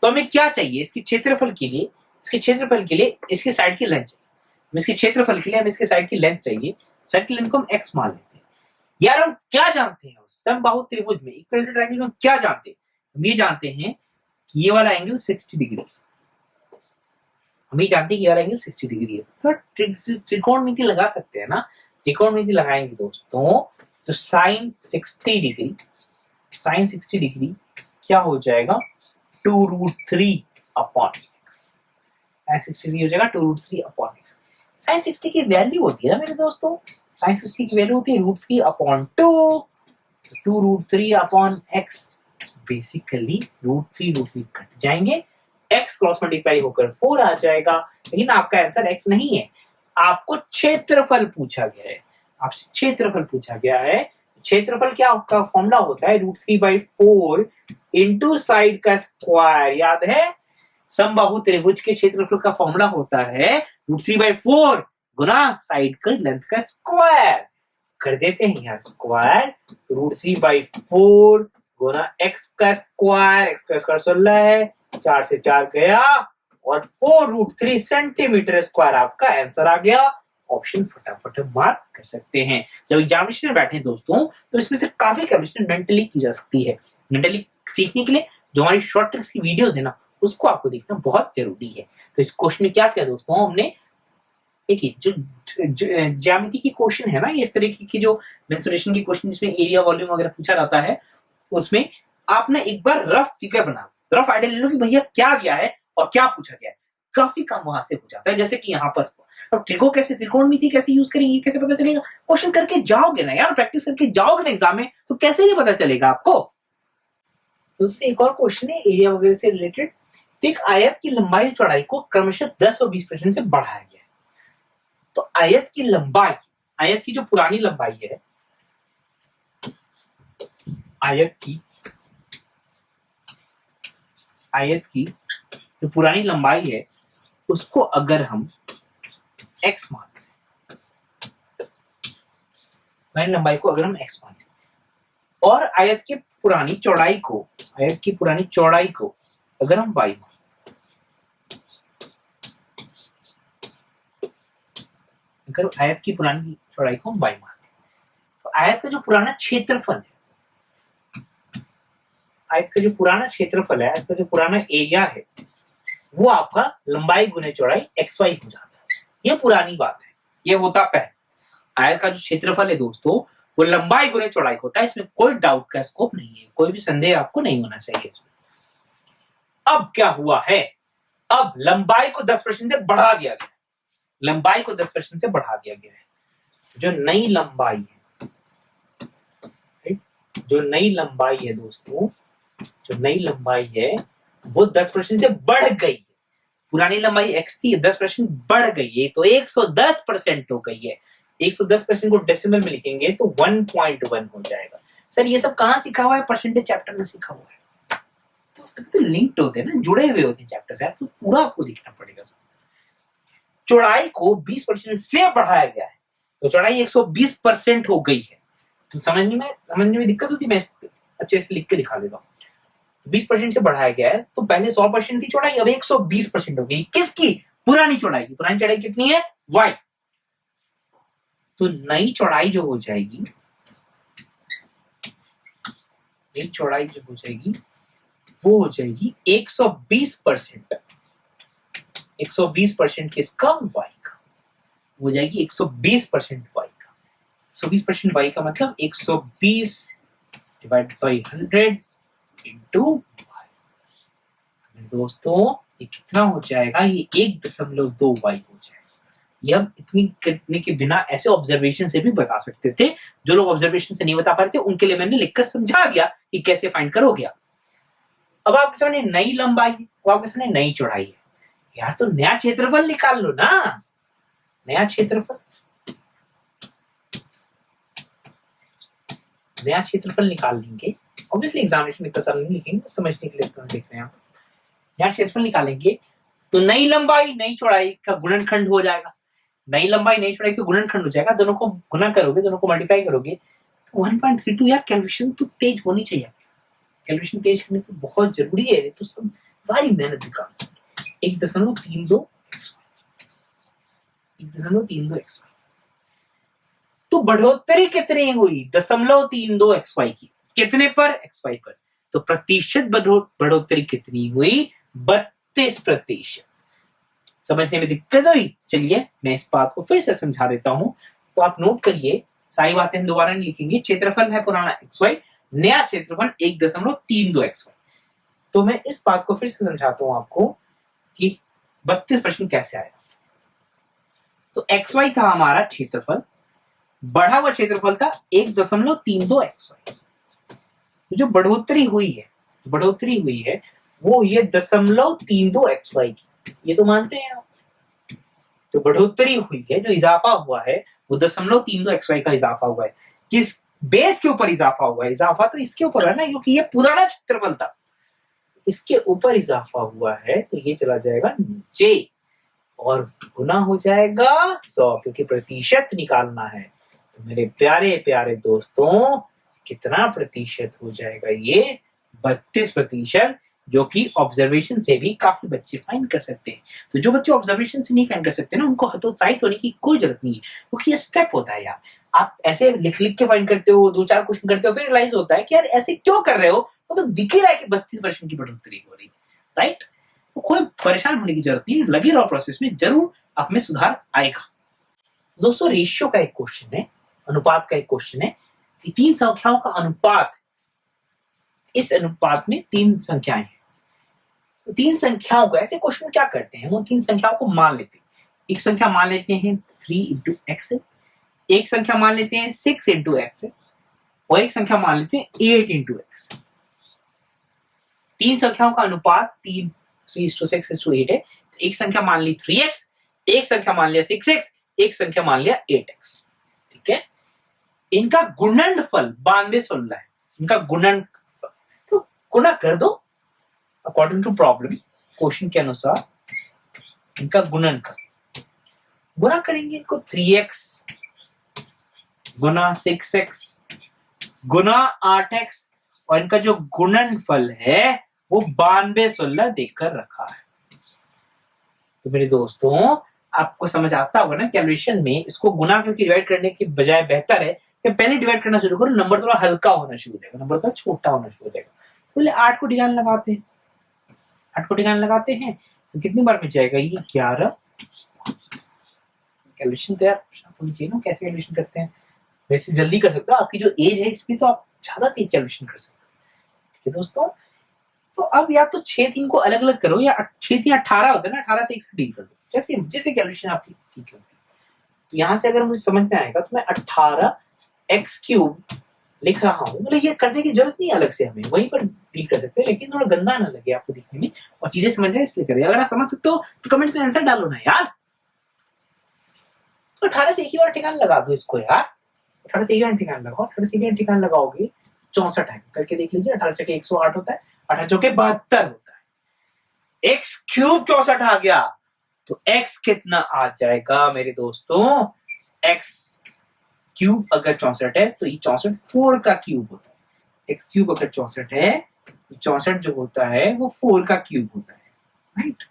तो हमें क्या चाहिए इसके क्षेत्रफल के लिए, इसके क्षेत्रफल के लिए इसके साइड की लेंथ चाहिए। इसके क्षेत्रफल के लिए हमें इसके साइड की लेंथ चाहिए, साइड की लेंथ को हम x मान लेते हैं। यार हम क्या जानते हैं समबाहु त्रिभुज में, इक्विलैटरल ट्रायंगल में हम क्या जानते हैं? हम ये जानते हैं कि ये वाला एंगल 60 डिग्री, हम ये जानते हैं कि ये वाला एंगल 60 डिग्री है। तो त्रिकोणमिति लगा सकते हैं ना, त्रिकोणमिति लगाएंगे दोस्तों तो sin 60 डिग्री, sin 60 डिग्री क्या हो जाएगा 2√3 अपॉन x, sin 60 डिग्री हो जाएगा 2√3 अपॉन x। sin 60 की वैल्यू होती है ना मेरे दोस्तों, sin 60 की वैल्यू होती है √3 upon 2, 2√3 upon x, basically √3 cut जाएंगे, x क्रॉस मल्टीप्लाई होकर 4 आ जाएगा। लेकिन आपका आंसर x नहीं है, आपको क्षेत्रफल पूछा गया है, आपसे क्षेत्रफल पूछा गया है। क्षेत्रफल क्या का फॉर्मूला होता है √3/4 इंटू साइड का स्क्वायर, याद है? समबाहु त्रिभुज के क्षेत्रफल का फॉर्मूला होता है √3/4 गुना साइड का लेंथ का स्क्वायर। कर देते हैं यार स्क्वायर, √3/4 गुना x का स्क्वायर, x का स्क्वायर 16 है, 4 से 4 गया और 4√3 सेंटीमीटर स्क्वायर आपका आंसर आ गया। ऑप्शन फटाफट मार्क कर सकते हैं। जब एग्जामिनेशन में बैठे दोस्तों तो इसमें से काफी कैलकुलेशन मेंटली की जा सकती है। मेंटली सीखने के लिए जो हमारी शॉर्ट ट्रिक्स की वीडियोस है ना, उसको आपको देखना बहुत जरूरी है। तो इस क्वेश्चन में क्या किया दोस्तों, हमने एक ही जो ज्यामिति की क्वेश्चन है ना, ये इस तरीके की जो मेंसुरेशन की क्वेश्चन जिसमें एरिया वॉल्यूम वगैरह पूछा जाता है, उसमें आप ना एक बार रफ फिगर बना, रफ आइडिया ले लो कि भैया क्या दिया है और क्या पूछा गया है, काफी काम वहां से हो जाता है। जैसे कि यहाँ पर अब त्रिकोणमिति कैसे यूज करेंगे, कैसे पता चलेगा? क्वेश्चन करके जाओगे ना यार, प्रैक्टिस करके जाओगे ना एग्जाम में, तो कैसे नहीं पता चलेगा आपको। तो उससे एक और क्वेश्चन है एरिया वगैरह से रिलेटेड। एक आयत की लंबाई चौड़ाई को क्रमशः 10 और 20% से बढ़ाया गया है। तो आयत की लंबाई, आयत की जो पुरानी लंबाई है, आयत की जो पुरानी लंबाई है उसको अगर हम x मान, पुरानी लंबाई को अगर हम x मान और आयत की पुरानी चौड़ाई को, आयत की पुरानी चौड़ाई को अगर हम y मान, अगर आयत की पुरानी चौड़ाई को हम y मान, तो आयत का जो पुराना क्षेत्रफल है, आयत का जो पुराना क्षेत्रफल है, आयत का जो पुराना एरिया है, वो आपका लंबाई गुने चौड़ाई xy हो जाता है। ये पुरानी बात है, ये होता पहले। आयत का जो क्षेत्रफल है दोस्तों वो लंबाई गुने चौड़ाई होता है, इसमें कोई डाउट का स्कोप नहीं है, कोई भी संदेह आपको नहीं होना चाहिए इसमें। अब क्या हुआ है, अब लंबाई को 10% से बढ़ा दिया गया, लंबाई को 10% से बढ़ा दिया गया है। जो नई लंबाई है, जो नई लंबाई है दोस्तों, जो नई लंबाई है वो 10% से बढ़ गई है। पुरानी लंबाई x थी, 10% बढ़ गई है, तो 110% हो गई है। 110% को डेसिमल में लिखेंगे तो 1.1 हो जाएगा। सर ये सब कहाँ सीखा हुआ है? परसेंटेज चैप्टर में सीखा हुआ है। तो लिंक्ड होते हैं ना, जुड़े हुए होते हैं चैप्टर से, तो पूरा आपको देखना पड़ेगा। चौड़ाई को 20% से बढ़ाया गया है, तो चौड़ाई 120% हो गई है। तो समझने में दिक्कत होती है, मैं अच्छे से लिख के दिखा देता हूँ। 20% से बढ़ाया गया है, तो पहले 100% थी चौड़ाई, अब 120% हो गई। किसकी? पुरानी चौड़ाई की। पुरानी चौड़ाई कितनी है? y। तो नई चौड़ाई जो हो जाएगी, नई चौड़ाई जो हो जाएगी वो हो जाएगी 120%। 120% किसका? y का हो जाएगी 120% y का। 120% y का मतलब 120 डिवाइड बाई 100 इंटू दोस्तों ये कितना हो जाएगा, ये 1.2y हो जाएगा। ये हम इतनी करने के बिना ऐसे ऑब्जर्वेशन से भी बता सकते थे। जो लोग ऑब्जर्वेशन से नहीं बता पा रहे थे उनके लिए मैंने लिखकर समझा दिया कि कैसे फाइंड करोगे। अब आपके सामने नई लंबाई है, वो आपके सामने नई चौड़ाई है, यार तो नया क्षेत्रफल निकाल लो ना। नया क्षेत्रफल निकाल लेंगे। ऑब्वियसली एग्जामिनेशन में इतना सारा नहीं लिखेंगे, समझने के लिए लिख रहे हैं। नया क्षेत्रफल निकालेंगे तो नई लंबाई नई चौड़ाई का गुणनखंड हो जाएगा। नई लंबाई नई चौड़ाई का गुणनखंड हो जाएगा, दोनों को गुना करोगे, दोनों को मल्टीप्लाई करोगे तो 1.32। यार कैलकुलेशन तो तेज होनी चाहिए, कैलकुलेशन तेज करने की बहुत जरूरी है, तो सब सारी मेहनत निकाल। 1.32 1.32 तो बढ़ोतरी कितनी हुई 0.32 xy की, कितने पर, xy पर। तो प्रतिशत बढ़ोतरी कितनी हुई 32%। समझने में दिक्कत हुई? चलिए मैं इस बात को फिर से समझा देता हूं, तो आप नोट करिए, सारी बातें हम दोबारा नहीं लिखेंगे। क्षेत्रफल है पुराना xy, नया क्षेत्रफल 1.32 xy। तो मैं इस बात को फिर से समझाता हूं आपको कि 32% कैसे आया। तो xy था हमारा क्षेत्रफल, बढ़ा हुआ क्षेत्रफल था 1.32 xy। जो बढ़ोतरी हुई है वो ये 0.32 xy की, ये तो मानते हैं आप। जो बढ़ोतरी हुई है, जो इजाफा हुआ है वो 0.32 xy का इजाफा हुआ है। किस बेस के ऊपर इजाफा हुआ है? इजाफा तो इसके ऊपर है ना, क्योंकि ये पुराना क्षेत्रफल था, इसके ऊपर इजाफा हुआ है, तो ये चला जाएगा नीचे और गुना हो जाएगा 100, क्योंकि प्रतिशत निकालना है। तो मेरे प्यारे प्यारे दोस्तों कितना प्रतिशत हो जाएगा? ये 32%, जो कि ऑब्जर्वेशन से भी काफी बच्चे फाइंड कर सकते हैं। तो जो बच्चे ऑब्जर्वेशन से नहीं फाइंड कर सकते ना, उनको हतोत्साहित होने की कोई जरूरत नहीं है, क्योंकि ये स्टेप होता है यार। आप ऐसे लिख लिख के फाइंड करते हो, 2-4 क्वेश्चन करते हो, फिर रियलाइज होता है कि यार ऐसे क्यों कर रहे हो, वो तो दिख ही रहा है कि 32% की बढ़ोतरी हो रही है, राइट। तो कोई परेशान होने की जरूरत नहीं है, लगे रहो प्रोसेस में, जरूर आप में सुधार आएगा। दोस्तों रेशियो का एक क्वेश्चन है, अनुपात का एक क्वेश्चन है कि 3 संख्याओं का अनुपात, इस अनुपात में 3 संख्याएं हैं। तो 3 संख्याओं को, ऐसे क्वेश्चन क्या करते हैं, वो 3 संख्याओं को मान लेते हैं। एक संख्या मान लेते हैं 3 × x, एक संख्या मान लेते हैं 6 × x, और एक संख्या मान लेते हैं 8 × x। 3 संख्याओं का अनुपात 3:6:8 है। तो एक संख्या मान ली 3x, एक संख्या मान लिया 6x, एक संख्या मान लिया 8x, ठीक है। इनका गुणनफल 92/16 है। इनका गुणन, तो गुना कर दो अकॉर्डिंग टू प्रॉब्लम, क्वेश्चन के अनुसार इनका गुणन कर, गुना करेंगे इनको 3x गुना 6x गुना 8x, और इनका जो गुणनफल है वो 92/16 देकर रखा है। तो मेरे दोस्तों आपको समझ आता होगा ना कैलकुलेशन में, इसको गुना करके डिवाइड करने की बजाय बेहतर है कि पहले डिवाइड करना शुरू करो, नंबर थोड़ा हल्का होना शुरू हो जाएगा, नंबर थोड़ा छोटा होना शुरू हो जाएगा। पहले 8 को ठिकाने लगाते हैं, 8 को ठिकाने लगाते हैं तो कितनी बार मिल जाएगा? ये 11। कैलकुलेशन तो यार होनी चाहिए ना, कैसे कैलकुलेशन करते हैं, वैसे जल्दी कर सकते हो, आपकी जो एज है इसमें तो आप ज्यादा तेज कैलकुलेशन कर सकते हो, ठीक है दोस्तों। तो अब या तो 6-3 को अलग अलग करो, या 6-3 18 होता है ना, 18 से 1 से डील कर दो, जैसे जैसे कैलकुलेशन आपकी ठीक होती है। तो यहां से अगर मुझे समझ में आएगा तो मैं 18x³ लिख रहा हूं, मतलब ये करने की जरूरत नहीं है अलग से, हमें वहीं पर डील कर सकते हैं, लेकिन थोड़ा गंदा ना लगे आपको दिखने में और चीजें समझ रहे इसलिए करिए। अगर आप समझ सकते हो तो कमेंट्स में आंसर डालो ना यार। तो 18 से एक ही बार ठिकाना लगा दो इसको यार, 18 से एक बार ठिकाना लगाओ, 18 से एक बार ठिकाना लगाओगे 64 है, करके देख लीजिए। 18 चौके 108 होता है, 18 चौके 72 होता है, x³ 64 आ गया, तो x कितना आ जाएगा मेरे दोस्तों? x³ अगर 64 है तो ये 64 4 का क्यूब होता है। x³ अगर 64 है, 64 जो होता है वो 4 का क्यूब होता है, राइट,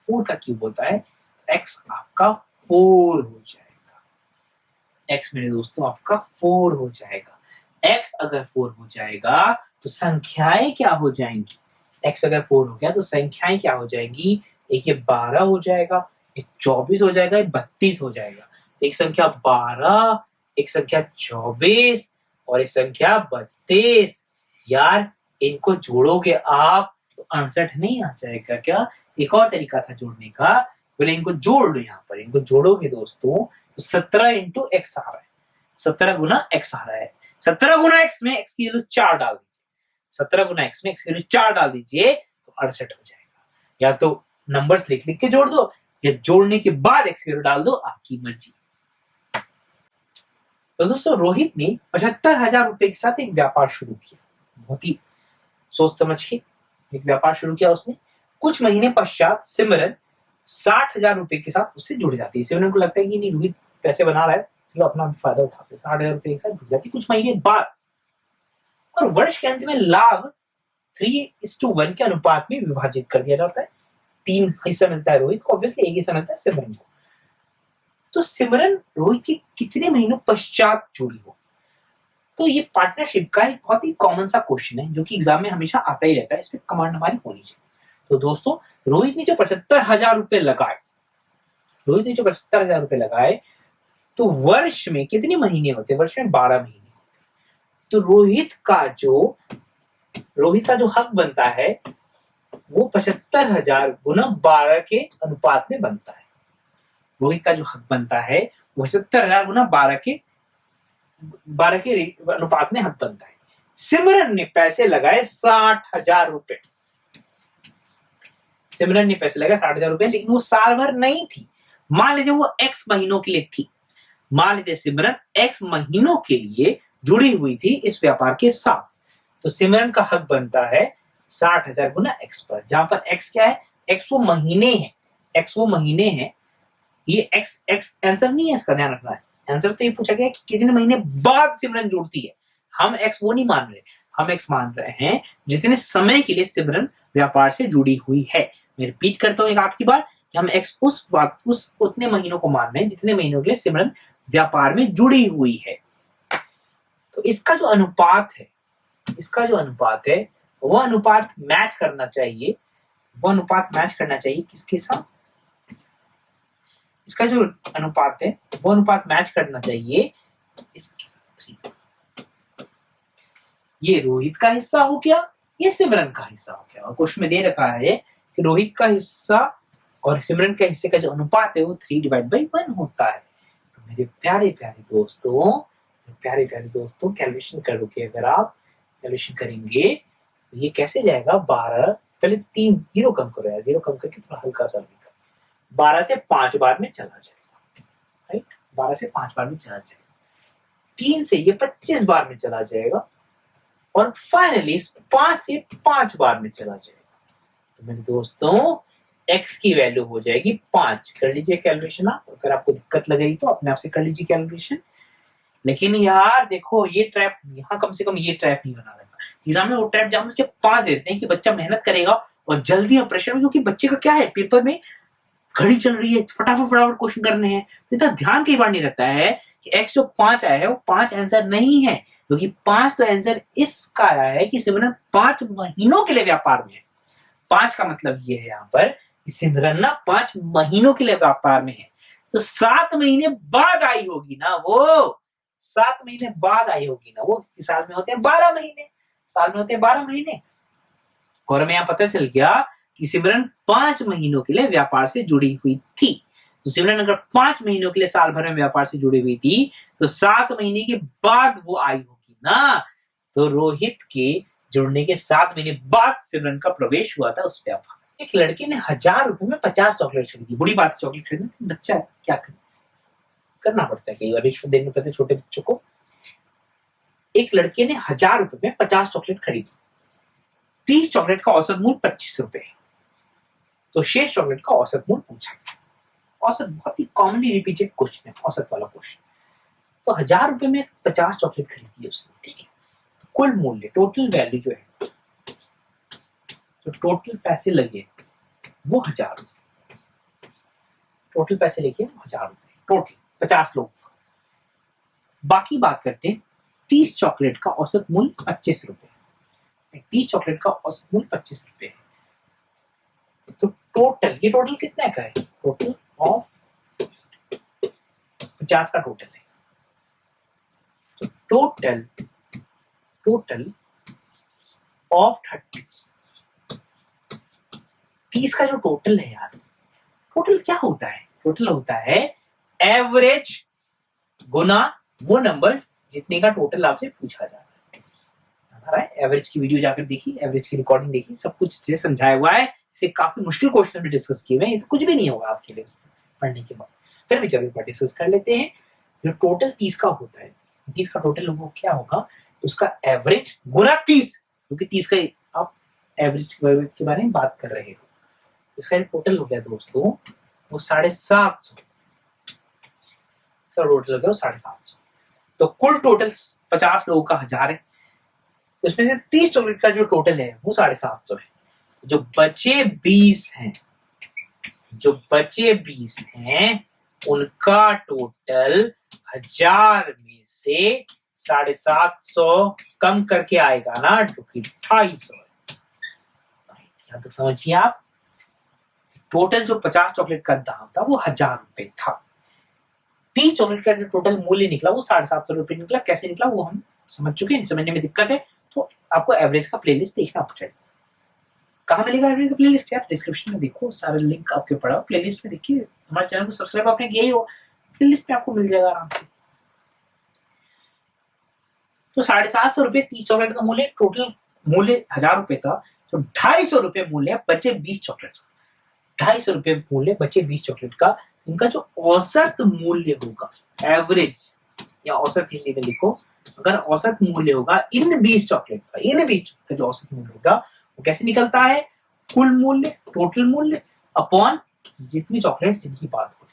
4 का क्यूब होता है। x आपका 4 हो जाएगा, x मेरे दोस्तों आपका 4 हो जाएगा। x अगर 4 हो जाएगा तो संख्याएं क्या हो जाएंगी? x अगर 4 हो गया तो संख्याएं क्या हो जाएंगी? एक ये 12 हो जाएगा, ये 24 हो जाएगा, ये 32 हो जाएगा। तो एक संख्या 12, एक संख्या 24 और एक संख्या 32, यार इनको जोड़ोगे आप तो 68 नहीं आ जाएगा क्या? एक और तरीका था जोड़ने का, बोले इनको जोड़ लो, यहाँ पर इनको जोड़ोगे दोस्तों तो 17 इंटू एक्स आ रहा है, 17 गुना एक्स आ रहा है। 17 गुना एक्स में एक्स की वैल्यू 4 डाल दीजिए, 17 गुना एक्स में एक्स की वैल्यू 4 डाल दीजिए तो 68 हो जाएगा। या तो नंबर्स लिख लिख के जोड़ दो या जोड़ने के बाद एक्स की वैल्यू डाल दो, आपकी मर्जी। तो दोस्तों रोहित ने 75,000 रुपए के साथ एक व्यापार शुरू किया, बहुत ही सोच समझ के एक व्यापार शुरू किया उसने। कुछ महीने पश्चात सिमरन 60,000 रुपए के साथ उससे जुड़ जाती है। सिमरन को लगता है कि नहीं रोहित पैसे बना रहा है, चलो अपना फायदा उठाते, 60,000 रुपए के साथ जुड़ जाती कुछ महीने बाद। और वर्ष के अंत में लाभ 3:1 के अनुपात में विभाजित कर दिया जाता है। 3 हिस्सा मिलता है रोहित को, ऑब्वियसली 1 हिस्सा मिलता है सिमरन को। तो सिमरन रोहित के कितने महीनों पश्चात जुड़ी हो? तो ये पार्टनरशिप का एक बहुत ही कॉमन सा क्वेश्चन है जो कि एग्जाम में हमेशा आता ही रहता है, इसमें कमांड हमारी होनी चाहिए। तो दोस्तों रोहित ने जो 75,000 रुपए लगाए, रोहित ने जो 75,000 रुपए लगाए तो वर्ष में कितने महीने होते? वर्ष में 12 महीने होते। तो रोहित का जो हक बनता है वो 75,000 गुना 12 के अनुपात में बनता है। रोहित का जो हक बनता है वो 75,000 गुना 12 के अनुपात में हक बनता है। सिमरन ने पैसे लगाए 60,000 रुपए, सिमरन ने पैसे लगाए 60,000 रुपए, लेकिन वो साल भर नहीं थी। मान लीजिए वो एक्स महीनों के लिए थी, मान लीजिए सिमरन एक्स महीनों के लिए जुड़ी हुई थी इस व्यापार के साथ, तो सिमरन का हक बनता है 60,000 गुना एक्स पर, जहां पर एक्स क्या है? एक्स वो महीने हैं, एक्स वो महीने हैं। ये एक्स आंसर नहीं है, इसका ध्यान रखना है। आंसर तो ये पूछा गया कि कितने महीने बाद सिमरन जुड़ती है। हम एक्स वो नहीं मान रहे, हम एक्स मान रहे हैं जितने समय के लिए सिमरन व्यापार से जुड़ी हुई है। मैं रिपीट करता हूं एक आखिरी बार कि हम एक्स उस उतने महीनों को मान रहे हैं जितने महीनों के लिए सिमरन व्यापार में जुड़ी हुई है। तो इसका जो अनुपात है, वो अनुपात मैच करना चाहिए, किसके साथ? इसका जो अनुपात है वो अनुपात मैच करना चाहिए इसके साथ। ये रोहित का हिस्सा हो गया, ये सिमरन का हिस्सा हो गया। और क्वेश्चन में दे रखा है कि रोहित का हिस्सा और सिमरन के हिस्से का जो अनुपात है वो 3/1 होता है। तो मेरे प्यारे प्यारे दोस्तों कैलकुलेशन करोगे, अगर आप कैलकुलेशन करेंगे तो ये कैसे जाएगा? 12, पहले तो 3 जीरो कम करो यार, जीरो कम करके थोड़ा हल्का सा लिखा, 12 से 5 बार में चला जाएगा, राइट? 12 से 5 बार में चला जाएगा, 3 से ये 25 बार में चला जाएगा और फाइनली 5 से 5 बार में चला जाएगा। तो मेरे दोस्तों x की वैल्यू हो जाएगी 5। कर लीजिए कैलकुलेशन आप, अगर आपको दिक्कत लग रही तो अपने आप से कर लीजिए कैलकुलेशन। लेकिन यार देखो ये ट्रैप, यहाँ कम से कम ये ट्रैप नहीं बना रहता एग्जाम में। वो ट्रैप जब उसके 5 देते हैं कि बच्चा मेहनत करेगा और जल्दी और प्रेशर में, क्योंकि बच्चे का क्या है, पेपर में घड़ी चल रही है, फटाफट क्वेश्चन करने हैं, तो इतना ध्यान कई बार नहीं रहता है कि x जो 5 आया है वो 5 आंसर नहीं है, क्योंकि 5 तो आंसर इसका आया है कि सिमरन 5 महीनों के लिए व्यापार में है। 5 का मतलब ये है यहाँ पर कि सिमरन ना 5 महीनों के लिए व्यापार में है। तो 7 महीने बाद आई होगी ना वो, 7 महीने बाद आई होगी ना वो। साल में होते हैं 12 महीने, साल में होते हैं 12 महीने। और हमें यहाँ पता चल गया कि सिमरन 5 महीनों के लिए व्यापार से जुड़ी हुई थी। तो सिमरन अगर 5 महीनों के लिए साल भर में व्यापार से जुड़ी हुई थी तो 7 महीने के बाद वो आई होगी ना। तो रोहित के जुड़ने के 7 महीने बाद सिमरन का प्रवेश हुआ था उस व्यापार। एक लड़के ने 1,000 रुपए में 50 चॉकलेट खरीदी। बुरी बात है चॉकलेट खरीदना, बच्चा है क्या करे, करना पड़ता है कई बार, रिश्वत देने पड़ते छोटे बच्चों को। एक लड़के ने 1,000 रुपए में 50 चॉकलेट खरीदी। 30 चॉकलेट का औसत मूल्य 25 रुपए है, तो शेष चॉकलेट का औसत मूल्य पूछा गया। औसत बहुत ही कॉमनली रिपीटेड क्वेश्चन है, औसत वाला क्वेश्चन। तो 1,000 रुपए में 50 चॉकलेट खरीदी उसने, ठीक है। तो कुल मूल्य, टोटल वैल्यू जो है, तो टोटल पैसे लगे वो 1,000 रुपए, टोटल पैसे लगे 1,000 रुपए, टोटल 50 लोग। बाकी बात करते हैं 30 चॉकलेट का औसत मूल्य 25 रुपए। 30 चॉकलेट का औसत मूल्य 25 रुपए है। तो टोटल, ये टोटल कितने का है? टोटल ऑफ 50 का टोटल है। तो टोटल ऑफ 30। 30 का जो टोटल है यार, टोटल क्या होता है? टोटल होता है एवरेज गुना वो नंबर जितने का टोटल आपसे पूछा जा रहा है। एवरेज की वीडियो जाकर देखिए, एवरेज की रिकॉर्डिंग देखिए, सब कुछ समझाया हुआ है। इसे काफी मुश्किल क्वेश्चन भी डिस्कस किए हुए हैं, ये तो कुछ भी नहीं होगा आपके लिए पढ़ने के बाद। फिर भी चलो एक बार डिस्कस कर लेते हैं। जो टोटल 30 का होता है, 30 का टोटल वो क्या होगा? उसका एवरेज गुना 30, क्योंकि 30 का आप एवरेज के बारे में बात कर रहे हो। इसका टोटल हो गया दोस्तों वो 750। टोटल हो गया 750। तो कुल टोटल 50 लोगों का 1000 है, उसमें से 30 चॉकलेट का जो टोटल है वो 750 है। जो बचे 20 हैं, जो बचे 20 हैं उनका टोटल 1000 में से 750 कम करके आएगा ना, जो कि 250 है। यहां तक समझिए आप। टोटल जो 50 चॉकलेट का दाम था वो 1000 रुपए था। 30 चॉकलेट का जो टोटल मूल्य निकला वो 750 रुपए निकला। कैसे निकला वो हम समझ चुके हैं। समझने में दिक्कत है तो आपको एवरेज का प्लेलिस्ट देखना पड़ेगा। कहाँ मिलेगा एवरेज का प्लेलिस्ट? यार डिस्क्रिप्शन में देखो, सारे लिंक आपके पड़ा हो, प्लेलिस्ट में देखिए। हमारे चैनल को सब्सक्राइब आपने किया ही हो, प्लेलिस्ट में आपको मिल जाएगा आराम से। तो 750 रुपए 30 चॉकलेट का मूल्य, टोटल मूल्य 1000 रुपए था। तो 250 रुपए मूल्य बचे 20 चॉकलेट का। 250 रुपए मूल्य बचे 20 चॉकलेट का। इनका जो औसत मूल्य होगा, एवरेज या औसत हिंदी में लिखो, अगर औसत मूल्य होगा इन 20 चॉकलेट का, इन 20 चॉकलेट का जो औसत मूल्य होगा वो कैसे निकलता है? कुल मूल्य, टोटल मूल्य अपॉन जितनी चॉकलेट जिनकी बात हो।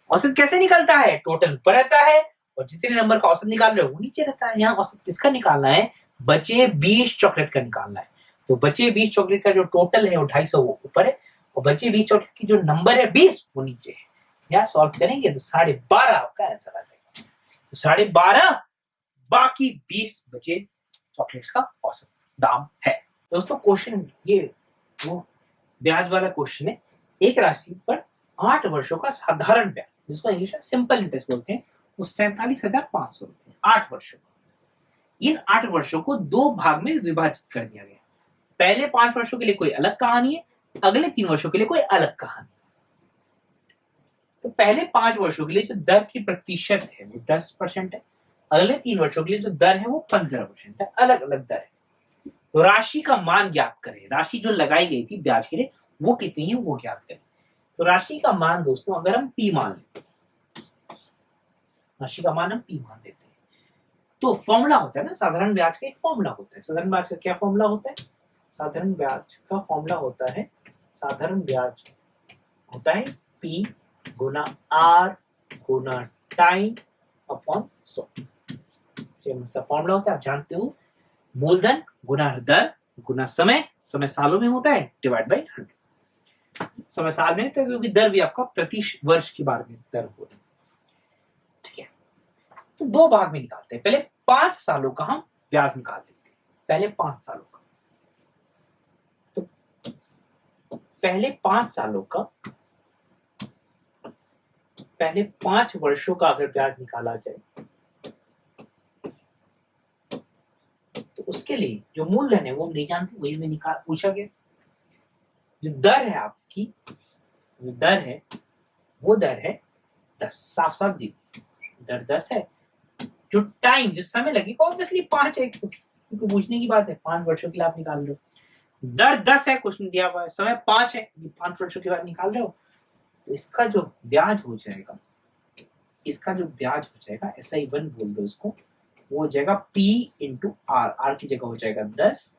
औसत कैसे निकलता है? टोटल ऊपर रहता है और जितने नंबर का औसत निकाल रहे हो वो नीचे रहता है। यहाँ औसत किसका निकालना है? बचे 20 चॉकलेट का निकालना है। तो बचे 20 चॉकलेट का जो टोटल है वो 250 वो ऊपर है, और बचे 20 चॉकलेट की जो नंबर है 20 वो नीचे है। यार सॉल्व करेंगे तो 12.5 आपका आंसर आ जाएगा। तो 12.5 बाकी 20 बचे चॉकलेट्स का औसत दाम है। दोस्तों क्वेश्चन ये वो ब्याज वाला क्वेश्चन है। एक राशि पर 8 वर्षों का साधारण ब्याज, जिसको इंग्लिश में सिंपल इंटरेस्ट बोलते हैं, वो 47,500 रुपए 8 वर्षों का। इन 8 वर्षों को 2 भाग में विभाजित कर दिया गया। पहले 5 वर्षों के लिए कोई अलग कहानी है, अगले 3 वर्षों के लिए कोई अलग कहानी। तो पहले 5 वर्षों के लिए जो दर की प्रतिशत है वो 10% है, अगले 3 वर्षों के लिए जो दर है वो 15% है। अलग अलग दर है। तो राशि का मान ज्ञात करें। राशि जो लगाई गई थी ब्याज के लिए वो कितनी है वो ज्ञात करें। तो राशि का मान दोस्तों अगर हम P मान लेते, राशि का मान हम P मान लेते हैं, तो फॉर्मूला होता है ना, साधारण ब्याज का एक फॉर्मूला होता है। साधारण ब्याज का क्या फॉर्मूला होता है? साधारण ब्याज का फॉर्मूला होता है, साधारण ब्याज होता है P गुना R गुना टाइम अपॉन 100। ये फॉर्मूला होता है, आप जानते हो। मूलधन गुना दर गुना समय, समय सालों में होता है, डिवाइड बाई 100। समय साल में तो क्योंकि दर भी आपका प्रति वर्ष के बारे में दर हो रही है। ठीक है, तो 2 भाग में निकालते हैं। पहले 5 सालों का हम ब्याज निकाल लेते हैं। पहले 5 सालों का, तो पहले 5 सालों का, पहले 5 वर्षों का अगर ब्याज निकाला जाए तो उसके लिए जो मूलधन है वो हम नहीं जानते, वही हमें निकाल पूछा गया। जो दर है आपकी, जो दर है वो दर है 10। साफ साफ दी दर 10 है। जो टाइम, जो समय लगेगा ऑब्वियसली 5 है, क्योंकि पूछने की बात है। 5 वर्षों के लिए आप निकाल रहे हो, दर 10 है, क्वेश्चन दिया हुआ है, समय 5 है, 5 वर्षों के बाद निकाल रहे हो। तो इसका जो ब्याज हो जाएगा, इसका जो ब्याज हो जाएगा, SI1 बोल दो इसको, वो हो जाएगा P इंटू आर। आर की जगह हो जाएगा 10,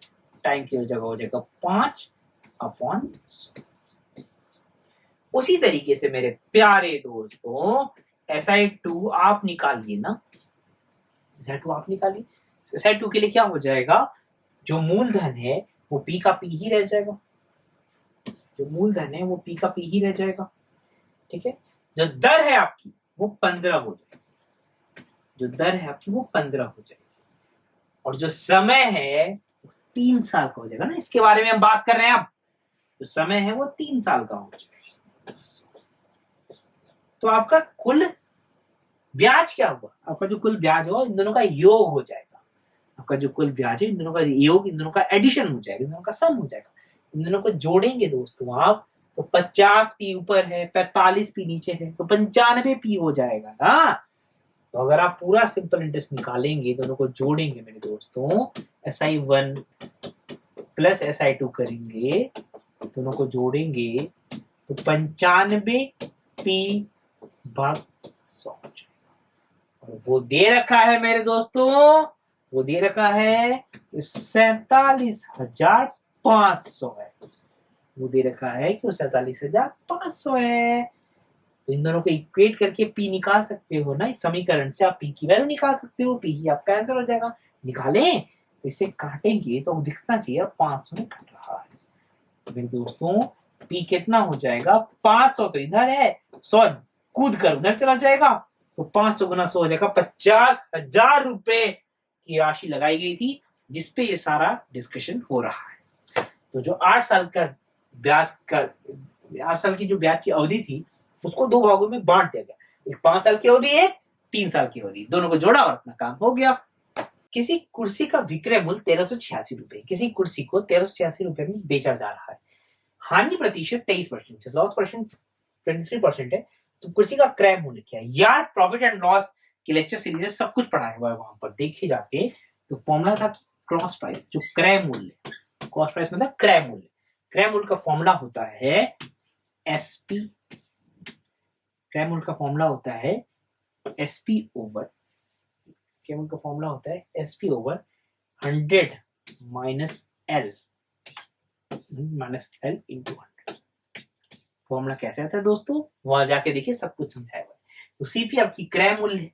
टाइम की जगह हो जाएगा 5 अपॉन 100। उसी तरीके से मेरे प्यारे दोस्तों SI2 आप निकालिए ना, SI2 आप निकालिए। SI2 के लिए क्या हो जाएगा? जो मूलधन है वो P का P ही रह जाएगा, जो मूलधन है वो P का P ही रह जाएगा। ठीक है, जो दर है आपकी वो 15 हो जाएगी, जो दर है आपकी वो 15 हो जाएगी, और जो समय है 3 साल का हो जाएगा ना, इसके बारे में हम बात कर रहे हैं। अब जो समय है वो 3 साल का हो जाएगा। तो आपका कुल ब्याज क्या होगा? आपका जो कुल ब्याज होगा इन दोनों का योग हो जाएगा। आपका जो कुल ब्याज है इन दोनों का योग, इन दोनों का एडिशन हो जाएगा, इन दोनों का सम हो जाएगा। इन दोनों को जोड़ेंगे दोस्तों आप तो 50 पी ऊपर है, 45 पी नीचे है, तो 95 पी हो जाएगा ना। तो अगर आप पूरा सिंपल इंटरेस्ट निकालेंगे, दोनों को जोड़ेंगे मेरे दोस्तों, SI1 प्लस SI2 करेंगे, दोनों को जोड़ेंगे तो 95 पी भाग 100 और वो दे रखा है मेरे दोस्तों, वो दे रखा है 47,500 है। वो दे रखा है कि वो 47,500 है। तो इन दोनों को इक्वेट करके पी निकाल सकते हो ना, इस समीकरण से आप पी की वैल्यू निकाल सकते हो, पी ही आपका आंसर हो जाएगा। निकालें तो इसे काटेंगे तो दिखना चाहिए 500 में कट रहा है। तो मेरे दोस्तों पी कितना हो जाएगा, 500 तो इधर है, 100 कूद कर उधर चला जाएगा, तो 500 गुना 100 हो जाएगा 50,000 रुपए की राशि लगाई गई थी, जिसपे ये सारा डिस्कशन हो रहा है। तो जो 8 साल का ब्याज का 8 साल की जो ब्याज की अवधि थी उसको 2 भागों में बांट दिया गया, एक 5 साल की अवधि, एक 3 साल की अवधि, दोनों को जोड़ा और अपना काम हो गया। किसी कुर्सी का विक्रय मूल्य 1386 रुपए, किसी कुर्सी को 1386 रुपए में बेचा जा रहा है, हानि प्रतिशत 23% है, लॉस परसेंट 23% है, तो कुर्सी का क्रय मूल्य क्या है यार। प्रॉफिट एंड लॉस की लेक्चर सीरीज है, सब कुछ पढ़ाया हुआ है वहां पर, देखे जाके। तो फॉर्मूला था क्रॉस प्राइस, जो क्रय मूल्य, कॉस्ट प्राइस मतलब क्रय मूल्य, क्रय मूल्य का फॉर्मूला होता है एसपी, क्रय मूल्य का फॉर्मूला होता है एसपी ओवर, क्रय मूल्य का फॉर्मूला होता है SP over 100 minus L into 100। Formula कैसे आता है दोस्तों, वहां जाके देखिए, सब कुछ समझाया हुआ है। तो सीपी आपकी क्रय मूल्य है,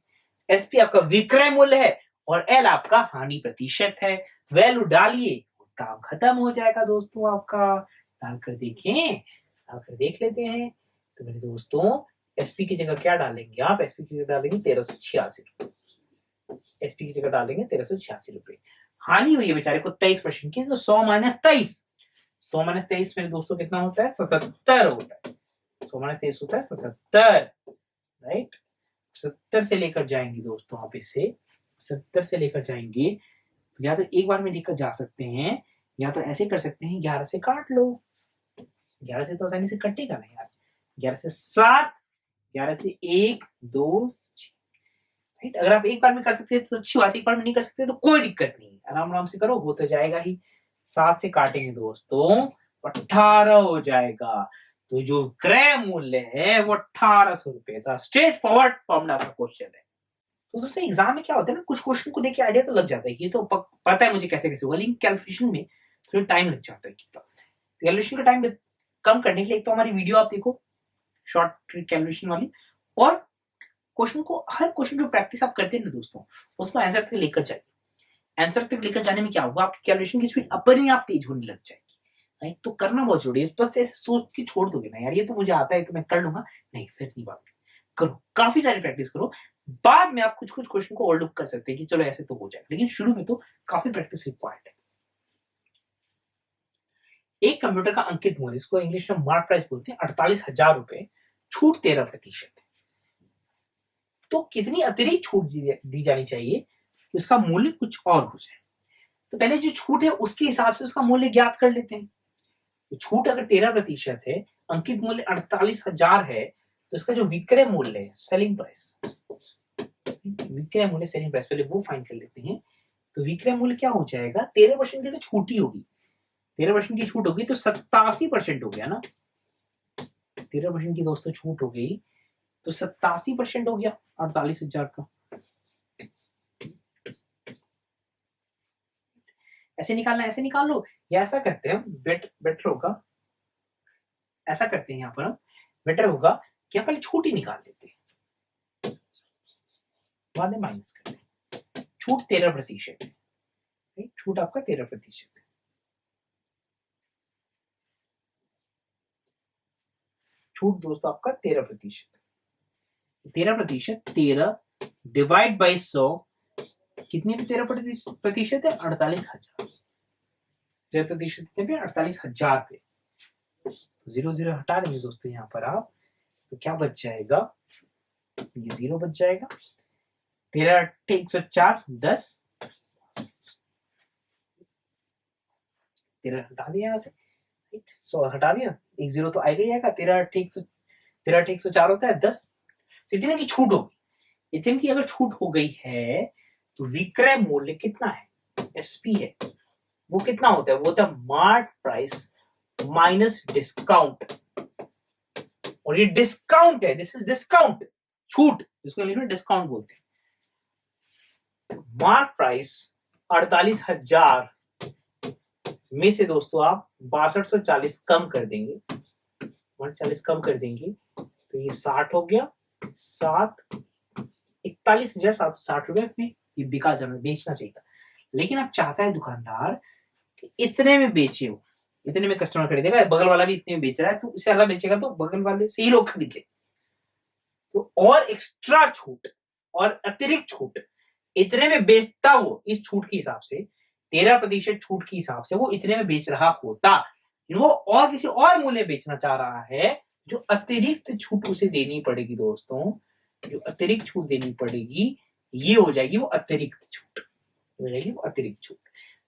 एसपी आपका विक्रय मूल्य है, और एल आपका हानि प्रतिशत है। वैल्यू डालिए, काम खत्म हो जाएगा दोस्तों आपका। डालकर देखें, डालकर देख लेते हैं। तो मेरे दोस्तों एसपी की जगह क्या डालेंगे आप, एसपी की जगह डालेंगे 1386 रुपए, एसपी की जगह डालेंगे 1386 रुपए। हानि हुई है बेचारे को 23% की, तो 100 माइनस 23, 100 माइनस 23 मेरे दोस्तों कितना होता है, 77 होता है। 100 माइनस 23 होता है 77, राइट। 70 से लेकर जाएंगे दोस्तों आप इसे, 70 से लेकर जाएंगे तो या तो एक बार में लेकर जा सकते हैं, या तो ऐसे कर सकते हैं 11 से काट लो, 11 से तो आसानी से कटेगा ना यार, 11 से 7, 11 से 1 2 6, राइट। अगर आप एक बार में कर सकते हैं तो अच्छी बात, एक बार में नहीं कर सकते तो कोई दिक्कत नहीं, आराम आराम से करो, हो तो जाएगा ही। 7 से काटेंगे दोस्तों 18 हो जाएगा। तो जो क्रय मूल्य है वो 1800 रुपए था। स्ट्रेट फॉरवर्ड फॉर्मूला का क्वेश्चन है। तो दोस्तों एग्जाम में क्या होता है ना, कुछ क्वेश्चन को देख के आइडिया तो लग जाता है कि ये तो पता है मुझे कैसे कैसे होगा, लेकिन कैलकुलेशन में थोड़ा टाइम लग जाता है। कैलकुलेशन का टाइम कम करने के लिए एक तो हमारी वीडियो आप देखो, शॉर्ट कैलकुलेशन वाली, और क्वेश्चन को, हर क्वेश्चन जो प्रैक्टिस आप करते हैं ना दोस्तों, उसको आंसर तक लेकर जाइए। आंसर तक लेकर जाने में क्या होगा, आपकी कैलकुलेशन की स्पीड अपने आप तेज होने लग जाएगी। राइट, तो करना बहुत जरूरी है। बस ऐसे सोच के छोड़ दोगे ना यार, ये तो मुझे आता है तो मैं कर लूंगा, नहीं, फिर नहीं बात करो, काफी सारी प्रैक्टिस करो। बाद में आप कुछ कुछ क्वेश्चन को ओवरलुक कर सकते हैं कि चलो ऐसे तो हो जाएगा, लेकिन शुरू में तो काफी प्रैक्टिस रिक्वायर्ड है। एक कंप्यूटर का अंकित मूल्य, इसको इंग्लिश में मार्क प्राइस बोलते हैं, 48,000 रुपए, छूट 13% है। तो कितनी अतिरिक्त छूट दी जानी चाहिए कि उसका मूल्य कुछ और हो जाए। तो पहले जो छूट है उसके हिसाब से उसका मूल्य ज्ञात कर लेते हैं। तो छूट अगर 13% है, अंकित मूल्य 48,000 है, तो इसका जो विक्रय मूल्य है, सेलिंग प्राइस, विक्रय मूल्य सेलिंग प्राइस, पहले वो फाइंड कर लेते हैं। तो विक्रय मूल्य क्या हो जाएगा, 13% की तो छूट ही होगी, 13% की छूट होगी तो 87% हो गया ना, 13% की दोस्तों छूट हो गई तो 87% हो गया 48,000 का। ऐसे निकालना, ऐसे निकाल लो, या ऐसा करते हैं बेटर होगा, ऐसा करते हैं यहाँ पर हम, बेटर होगा कि पहले छूट ही निकाल लेते हैं, बाद में माइनस करते हैं। छूट 13% है, छूट आपका 13% है। छूट दोस्तों आपका 13%, 13%, 13 डिवाइड बाई 100, कितने पे 13% है, 48,000, 13% कितने पे, 48,000 पे। तो 0 0 हटा देंगे दोस्तों यहाँ पर आप, तो क्या बच जाएगा, ये 0 बच जाएगा, 13 104 10, 13 हटा दिया यहाँ से, 100 हटा दिया, एक जीरो तो आएगा ही आएगा, 13 1 4 होता है 10। तो इतने की छूट होगी, इतने की अगर छूट हो गई है तो विक्रय मूल्य कितना है, एसपी है, वो कितना होता है, वो होता है मार्क प्राइस माइनस डिस्काउंट। और ये डिस्काउंट है, दिस इज डिस्काउंट, छूट जिसको इंग्लिश में डिस्काउंट बोलते हैं। मार्क प्राइस 48,000 में से दोस्तों आप 6240 कम कर देंगे, 140 कम कर देंगे तो ये 60 हो गया, 41,760 रुपए में ये बिका जाना, बेचना चाहिए था। लेकिन अब चाहता है दुकानदार कि इतने में बेचे हो, इतने में कस्टमर खरीदेगा, बगल वाला भी इतने में बेच रहा है तो इसे अलग बेचेगा तो बगल वाले से ही लोग खरीद ले, तो और एक्स्ट्रा छूट और अतिरिक्त छूट इतने में बेचता वो, इस छूट के हिसाब से 13% छूट के हिसाब से वो इतने में बेच रहा होता, वो और किसी और मूल्य बेचना चाह रहा है, जो अतिरिक्त छूट उसे देनी पड़ेगी दोस्तों, जो अतिरिक्त छूट देनी पड़ेगी ये हो जाएगी वो अतिरिक्त छूट, हो जाएगी वो अतिरिक्त छूट,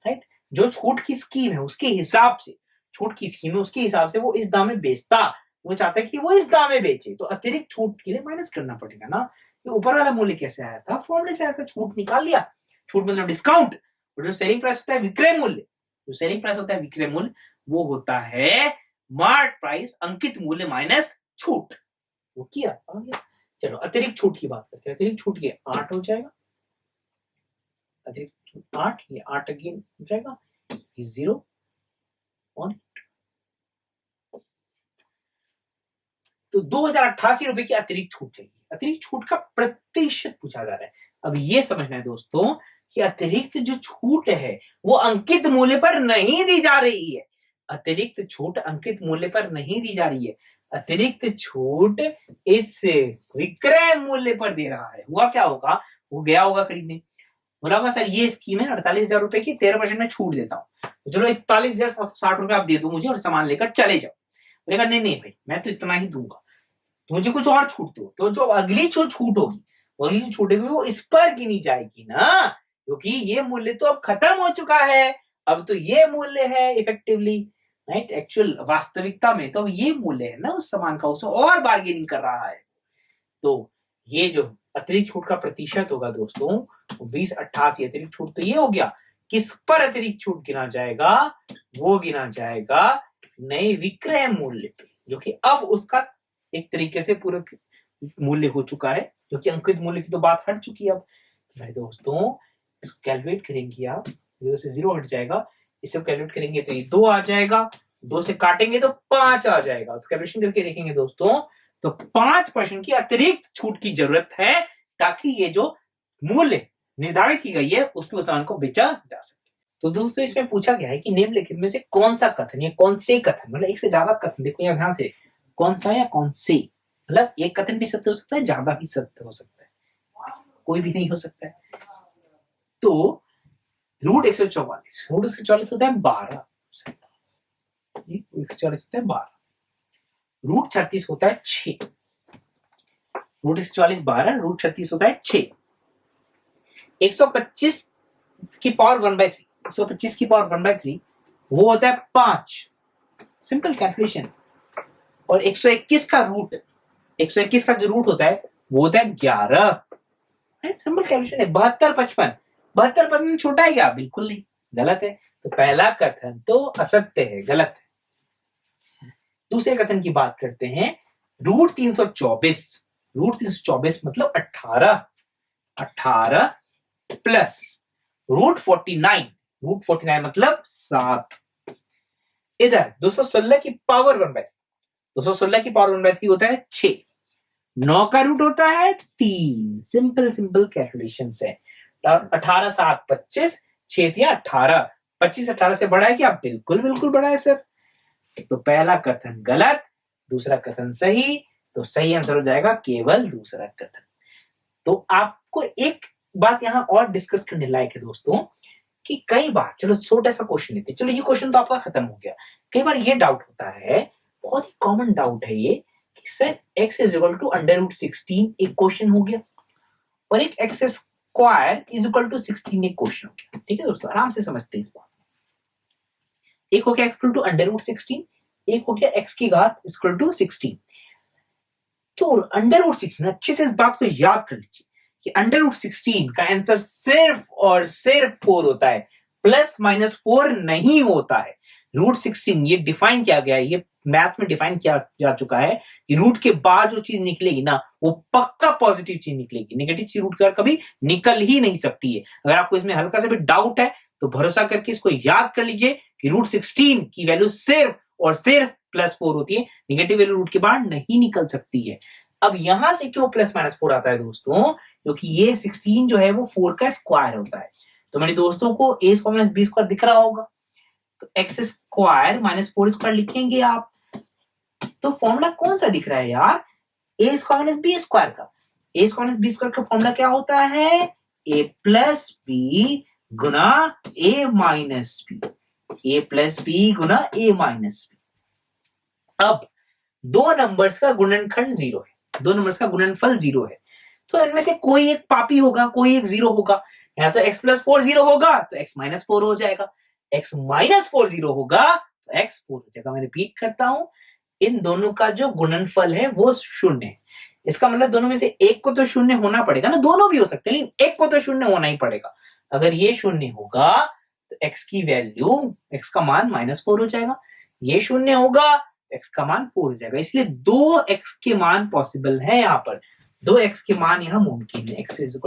राइट। जो छूट की स्कीम है उसके हिसाब से, छूट की स्कीम है उसके हिसाब से वो इस दाम में बेचता, वो चाहता है कि वो इस दाम में बेचे, तो अतिरिक्त छूट के लिए माइनस करना पड़ेगा ना। ये ऊपर वाला मूल्य कैसे आया था, फॉर्मूले से आया था, छूट निकाल लिया, छूट मतलब डिस्काउंट, और जो सेलिंग प्राइस होता है विक्रय मूल्य, जो सेलिंग प्राइस होता है विक्रय मूल्य वो होता है मार्क प्राइस अंकित मूल्य माइनस छूट, वो किया आ गया। चलो अतिरिक्त छूट की बात करते हैं, अतिरिक्त छूट ये 8 हो जाएगा, अतिरिक्त 8, ये 8 अगेन हो जाएगा, ये 0 और तो 2088 रुपए की अतिरिक्त छूट चाहिए। अतिरिक्त छूट का प्रतिशत पूछा जा रहा है। अब ये समझना है दोस्तों कि अतिरिक्त जो छूट है वो अंकित मूल्य पर नहीं दी जा रही है, अतिरिक्त छूट अंकित मूल्य पर नहीं दी जा रही है, अतिरिक्त छूट इस विक्रय मूल्य पर दे रहा है। हुआ क्या होगा, वो गया होगा खरीदने, बोला होगा सर ये स्कीम है 48,000 रुपए की, 13% में छूट देता हूँ, तो चलो 41,060 रुपए आप दे दो मुझे और सामान लेकर चले जाओ। बोलेगा नहीं नहीं भाई मैं तो इतना ही दूंगा, तो मुझे कुछ और छूट दो, तो जो अगली जो छूट होगी, अगली जो छूट होगी वो इस पर गिनी जाएगी ना, क्योंकि ये मूल्य तो अब खत्म हो चुका है, अब तो ये मूल्य है इफेक्टिवली, राइट, एक्चुअल वास्तविकता में तो अब ये मूल्य है ना उस सामान का, उसमें और बार्गेनिंग कर रहा है। तो ये जो अतिरिक्त छूट का प्रतिशत होगा दोस्तों 2088, अतिरिक्त छूट तो ये हो गया, किस पर अतिरिक्त छूट गिना जाएगा, वो गिना जाएगा नए विक्रय मूल्य पे, जो कि अब उसका एक तरीके से पूरा मूल्य हो चुका है, जो कि अंकित मूल्य की तो बात हट चुकी है। अब भाई दोस्तों इसको कैलकुलेट करेंगे आप, 0 से 0 हट जाएगा, इसे कैलकुलेट करेंगे तो ये 2 आ जाएगा, 2 से काटेंगे तो 5 आ जाएगा, तो कैलकुलेशन करके देखेंगे दोस्तों तो 5% की अतिरिक्त छूट की जरूरत है, ताकि ये जो मूल्य निर्धारित की गई है उस पर सामान को बेचा जा सके। तो दोस्तों इसमें पूछा गया है कि निम्नलिखित में से कौन सा कथन या कौन से कथन, मतलब एक से ज्यादा कथन, देखो यहाँ ध्यान से, कौन सा या कौन से, मतलब एक कथन भी सत्य हो सकता है, ज्यादा भी सत्य हो सकता है, कोई भी नहीं हो सकता है। तो रूट 144 होता है 12, 144 होता है 12, रूट 36 होता है 6, रूट 144 12, रूट 36 होता है 6, 125 की पावर 1/3, 125 की पावर 1/3 वो होता है 5, सिंपल कैलकुलेशन, और 121 का रूट, 121 का जो रूट होता है वो होता है 11, सिंपल कैलकुलेशन है। 72 55, 72 55 छोटा है क्या, बिल्कुल नहीं, गलत है, तो पहला कथन तो असत्य है, गलत है। दूसरे कथन की बात करते हैं, रूट 324, रूट 324 मतलब 18, 18 प्लस रूट 49, रूट 49 मतलब 7, इधर 216 की पावर 1/3, 216 की पावर 1/3 होता है 6, 9 का रूट होता है 3, सिंपल सिंपल कैलकुलेशन है। 18 7 25, 6 या 18, 25 18 से बड़ा है क्या, बिल्कुल बिल्कुल बड़ा है सर, तो पहला कथन गलत, दूसरा कथन सही, तो सही आंसर हो जाएगा केवल दूसरा कथन। तो आपको एक बात यहां और डिस्कस करने लायक है दोस्तों, कि कई बार, चलो छोटा सा क्वेश्चन लेते हैं, चलो ये क्वेश्चन तो आपका खत्म हो गया, कई बार ये डाउट होता है, बहुत ही कॉमन डाउट है ये, कि sir x is equal to √16 एक क्वेश्चन हो गया, और एक x square is equal to 16 एक क्वेश्चन हो गया। ठीक है दोस्तों, आराम से समझते हैं इस बात। एक हो गया x equal to under root 16, एक हो गया x की घात इक्वल टू 16। तो अंडर रूट 16, अच्छे से इस बात को याद कर लीजिए कि अंडर रूट 16 का आंसर सिर्फ और सिर्फ 4 होता है, प्लस माइनस 4 नहीं होता है। रूट 16 ये डिफाइन किया गया है, ये मैथ में डिफाइन किया जा चुका है कि रूट के बाद जो चीज निकलेगी ना वो पक्का पॉजिटिव चीज निकलेगी, नेगेटिव चीज रूट के बाद कभी निकल ही नहीं सकती है। अगर आपको इसमें हल्का सा भी डाउट है तो भरोसा करके इसको याद कर लीजिए कि रूट 16 की वैल्यू सिर्फ और सिर्फ +4 होती है, नेगेटिव वैल्यू रूट के बाहर नहीं निकल सकती है। अब यहां से क्यों +-4 आता है दोस्तों, क्योंकि ये 16 जो है वो 4 का स्क्वायर होता है। तो मेरे दोस्तों को a स्क्वायर b स्क्वायर दिख रहा होगा, तो x स्क्वायर -4 स्क्वायर लिखेंगे आप। तो फॉर्मूला कौन सा दिख रहा है यार, a स्क्वायर b स्क्वायर का। a स्क्वायर b स्क्वायर का फॉर्मूला क्या होता है, a plus b Guna a minus b, a plus b Guna a minus b। अब दो नंबर्स का गुणनखंड 0 है, दो नंबर्स का गुणनफल 0 है, तो इनमें से कोई एक पापी होगा, कोई एक 0 होगा। या तो x + 4 0 होगा तो x - 4 हो जाएगा, x - 4 0 होगा तो x 4 हो जाएगा। मैं रिपीट करता हूं, इन दोनों का जो गुणनफल है वो 0 है। इसका मतलब दोनों में से एक को तो 0 होना पड़ेगा ना, दोनों भी हो सकते हैं लेकिन एक को तो 0 होना ही पड़ेगा। अगर ये 0 होगा तो x की वैल्यू, x का मान -4 हो जाएगा, ये 0 होगा x का मान 4 हो जाएगा। इसलिए दो x के मान पॉसिबल है, यहाँ पर दो x के मान यहाँ मुमकिन है, x =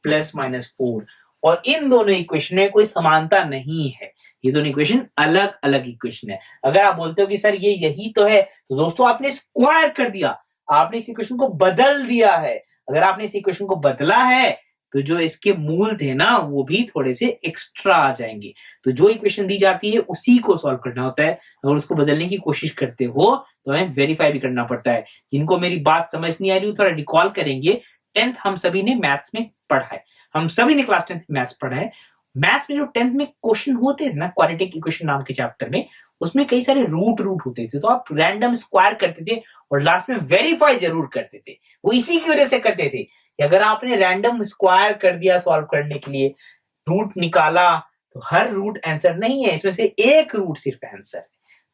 +-4। और इन दोनों इक्वेशन में कोई समानता नहीं है, ये दोनों इक्वेशन अलग अलग इक्वेशन है। अगर आप बोलते हो कि सर ये यही तो है, तो दोस्तों आपने स्क्वायर कर दिया, आपने इस इक्वेशन को बदल दिया है। अगर आपने इस इक्वेशन को बदला है तो जो इसके मूल थे ना वो भी थोड़े से एक्स्ट्रा आ जाएंगे। तो जो इक्वेशन दी जाती है उसी को सॉल्व करना होता है, अगर उसको बदलने की कोशिश करते हो तो हमें वेरीफाई भी करना पड़ता है। जिनको मेरी बात समझ नहीं आ रही थोड़ा रिकॉल करेंगे, 10th हम सभी ने मैथ्स में पढ़ा है, हम सभी ने क्लास 10th मैथ्स पढ़ा है। मैथ्स में जो 10th में क्वेश्चन होते थे ना, क्वाड्रेटिक इक्वेशन नाम के चैप्टर में, उसमें कई सारे रूट होते थे, तो आप रैंडम स्क्वायर करते थे और लास्ट में वेरीफाई जरूर करते थे। वो इसी की वजह से करते थे कि अगर आपने रैंडम स्क्वायर कर दिया सॉल्व करने के लिए, रूट निकाला, तो हर रूट आंसर नहीं है, इसमें से एक रूट सिर्फ आंसर है,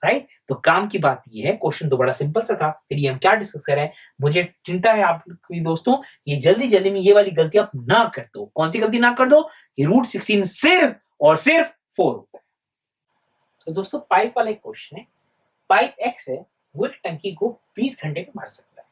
राइट। तो काम की बात ये है, क्वेश्चन तो बड़ा सिंपल सा था, फिर ये हम क्या डिस्कस कर रहे हैं। मुझे चिंता है आप दोस्तों, ये जल्दी जल्दी में ये वाली गलती आप ना कर दो। कौन सी गलती ना कर दो, कि रूट 16 सिर्फ और सिर्फ 4 होता है। तो दोस्तों पाइप वाला एक क्वेश्चन है, पाइप एक्स है वो एक टंकी को 20 घंटे में भर सकता है,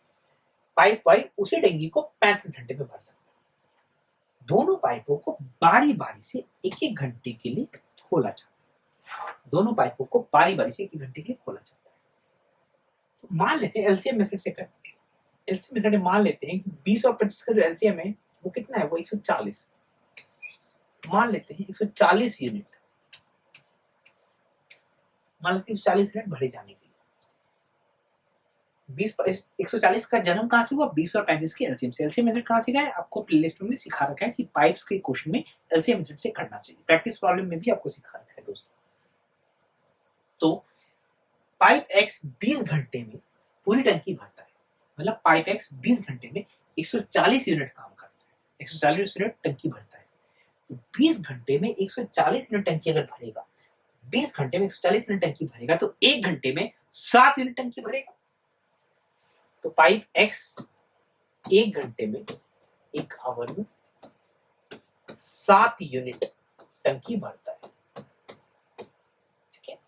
पाइप वाई उसी टंकी को 35 घंटे में भर सकता है। दोनों पाइपों को बारी बारी से एक एक घंटे के लिए खोला जाता है, दोनों पाइपों को बारी बारी से एक घंटे के लिए खोला जाता है। तो मान लेते हैं एलसीएम मेथड से करते हैं, एलसीएम मेथड में मान लेते हैं कि 20 और 25 का जो एलसीएम है वो कितना है, वो 140। मान लेते हैं 140 यूनिट, मान लेते हैं 140 यूनिट भरे जाने के लिए। 140 का जन्म कहां से हुआ, 20 और 35 के एलसीएम से। एलसीएम मेथड कहां से गया, आपको प्लेलिस्ट में सिखा रखा है कि पाइप्स के क्वेश्चन में एलसीएम मेथड से करना चाहिए, प्रैक्टिस प्रॉब्लम में भी आपको सिखा रखा है दोस्तों। तो पाइप एक्स 20 घंटे में पूरी टंकी भरता है, मतलब पाइप एक्स 20 घंटे में 140 यूनिट काम करता है, 140 यूनिट टंकी भरता है। तो 20 घंटे में 140 यूनिट टंकी अगर भरेगा, 20 घंटे में 140 यूनिट टंकी भरेगा, तो 1 घंटे में 7 यूनिट टंकी भरेगा। तो पाइप एक्स 1 घंटे में, 1 आवर में 7 यूनिट टंकी भरता है, ठीक है।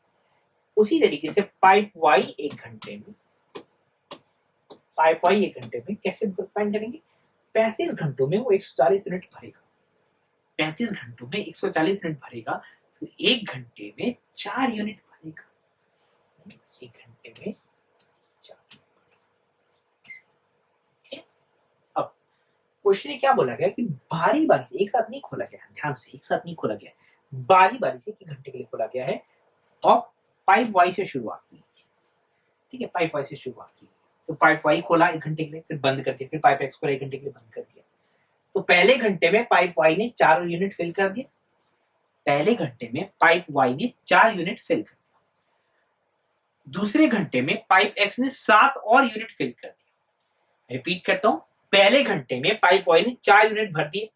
उसी तरीके से पाइप वाई 1 घंटे में, पाइप वाई 1 घंटे में कैसे फाइंड करेंगे, 35 घंटों में वो 140 यूनिट भरेगा, 35 घंटों में 140 यूनिट भरेगा, तो 1 घंटे में 4 यूनिट भरेगा, 1 घंटे में 4। अब क्वेश्चन में क्या बोला गया कि बारी बारी से, एक साथ नहीं खोला गया, ध्यान से, एक साथ नहीं खोला गया, बारी बारी से 1 घंटे के लिए खोला गया है और पाइप वाई से शुरुआत की, ठीक है, पाइप वाई से शुरुआत की। तो पाइप वाई खोला 1 घंटे के लिए, फिर बंद कर दिया, फिर पाइप एक्स को 1 घंटे के लिए बंद कर दिया। तो पहले घंटे में पाइप वाई ने 4 यूनिट फिल कर दिया, पहले घंटे में पाइप वाई ने 4 यूनिट फिल कर दिया। दूसरे घंटे में पाइप एक्स ने 7 और यूनिट फिल कर दिया। रिपीट करता हूं, पहले घंटे में पाइप वाई ने 4 यूनिट भर दिए,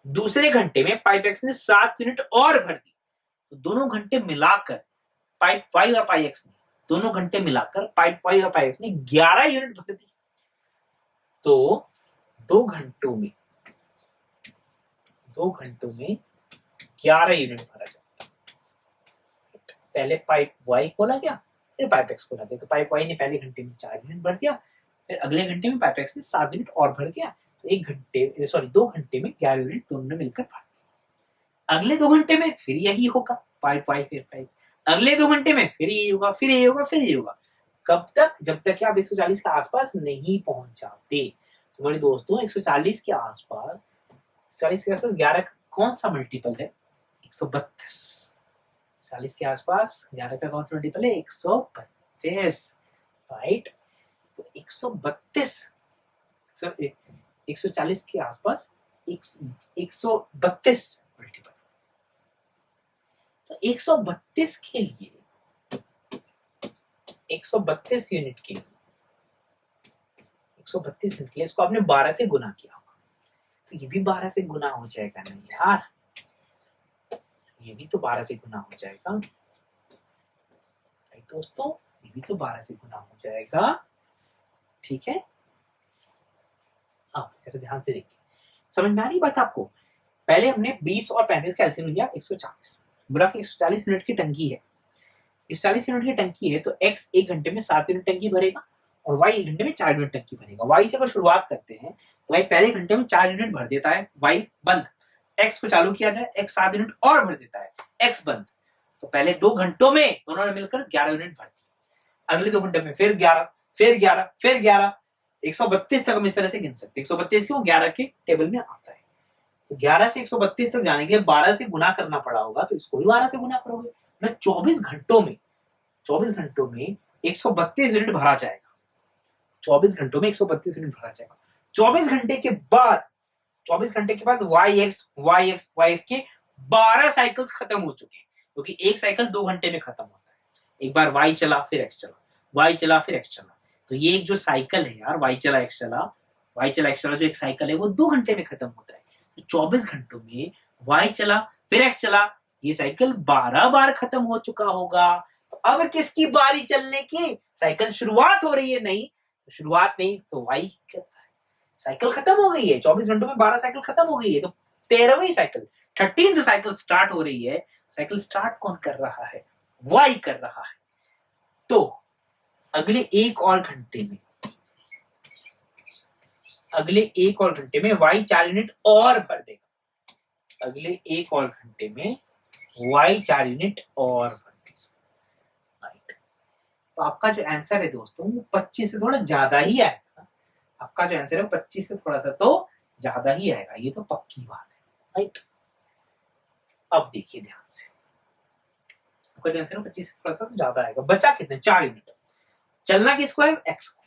दूसरे घंटे में पाइप एक्स ने 7 यूनिट और भर दी। तो दोनों घंटे मिलाकर पाइप वाई और पाई एक्स ने दोनों घंटे मिलाकर पाइप वाई और पाई एक्स ने 11 यूनिट भर दी। तो 2 घंटों में 11 यूनिट भरा जाता। पहले पाइप वाई खोला गया, फिर पाइप एक्स खोला गया। तो पाइप वाई ने पहले घंटे में 4 यूनिट भर दिया, फिर अगले घंटे में पाइप एक्स ने 7 यूनिट और भर दिया। तो 2 घंटे में 11 यूनिट दोनों ने मिलकर भर दिया। अगले 2 घंटे में फिर यही होगा, पाइप वाई फिर पाइप। अगले 2 घंटे में फिर यही होगा, फिर यही होगा, फिर यही होगा। कब तक? जब तक कि आप 140 के आसपास नहीं पहुंच जाते। तो मेरे दोस्तों 140 के आसपास 40 के आसपास 11 का कौन सा मल्टीपल है? 132। 40 के आसपास 11 का कौन सा मल्टीपल है? 132, राइट। तो 132 140 के आसपास 132 मल्टीपल। तो 132 के लिए 132 यूनिट के लिए 132 यूनिट के लिए इसको आपने 12 से गुना किया होगा। तो ये भी 12 से गुना हो जाएगा ना यार, ये भी तो 12 से गुना हो जाएगा, राइट दोस्तों, ये भी तो 12 से गुना हो जाएगा। ठीक है, जरा ध्यान से देखिए, समझ में आ रही बात आपको? पहले हमने 20 और 35 का एलसीएम लिया 140, बोला कि 140 यूनिट की टंकी है। 140 यूनिट की टंकी है तो x 1 घंटे में 7 यूनिट टंकी भरेगा और y 1 घंटे में 4 यूनिट टंकी भरेगा। y से अगर शुरुआत करते हैं तो y पहले घंटे में 4 यूनिट भर देता है, y बंद। x को चालू किया जाए, x 7 यूनिट और भर देता है, x बंद। तो पहले 2 घंटों में दोनों ने मिलकर 11 यूनिट भर दी। अगले 2 घंटे में फिर 11, फिर 11, फिर 11, 132 तक हम इस तरह से गिन सकते हैं। 132 क्यों? 11 के टेबल में आता है। तो 11 से 132 तक जाने के लिए 12 से गुना करना पड़ा होगा, तो इसको भी 12 से गुना करोगे। मैं 24 घंटों में 132 यूनिट भरा जाएगा। 24 घंटों में 132 यूनिट भरा जाएगा। 24 घंटे के बाद YX के 12 साइकिल्स खत्म हो चुके हैं, क्योंकि एक साइकिल 2 घंटे में खत्म होता है। एक बार Y चला फिर X चला, Y चला फिर X चला। तो ये एक जो साइकिल है यार, Y चला X चला जो एक साइकिल है वो 2 घंटे में खत्म होता है। तो 24 घंटों में Y चला फिर X चला, ये साइकिल 12 बार खत्म हो चुका होगा। तो अब किसकी बारी चलने की? साइकिल शुरुआत हो रही है, नहीं तो शुरुआत नहीं तो Y करता है। साइकिल खत्म हो गई है, 24 घंटों में 12 साइकिल खत्म हो गई है, तो 13वीं साइकिल 13th साइकिल स्टार्ट हो रही है। साइकिल स्टार्ट कौन कर रहा है? Y कर रहा है। तो अगले एक और घंटे में Y 4 यूनिट और भर देगा। अगले एक और घंटे में Y 4 यूनिट और भर देगा, राइट। तो आपका जो आंसर है दोस्तों वो 25 से थोड़ा ज्यादा ही आएगा। आपका जो आंसर है 25 से थोड़ा सा तो ज्यादा ही आएगा, ये तो पक्की बात है, राइट। अब देखिए ध्यान से, आपका जो आंसर है 25 से थोड़ा सा तो ज्यादा आएगा। बचा कितने? 4 यूनिट। चलना किसको है? X को।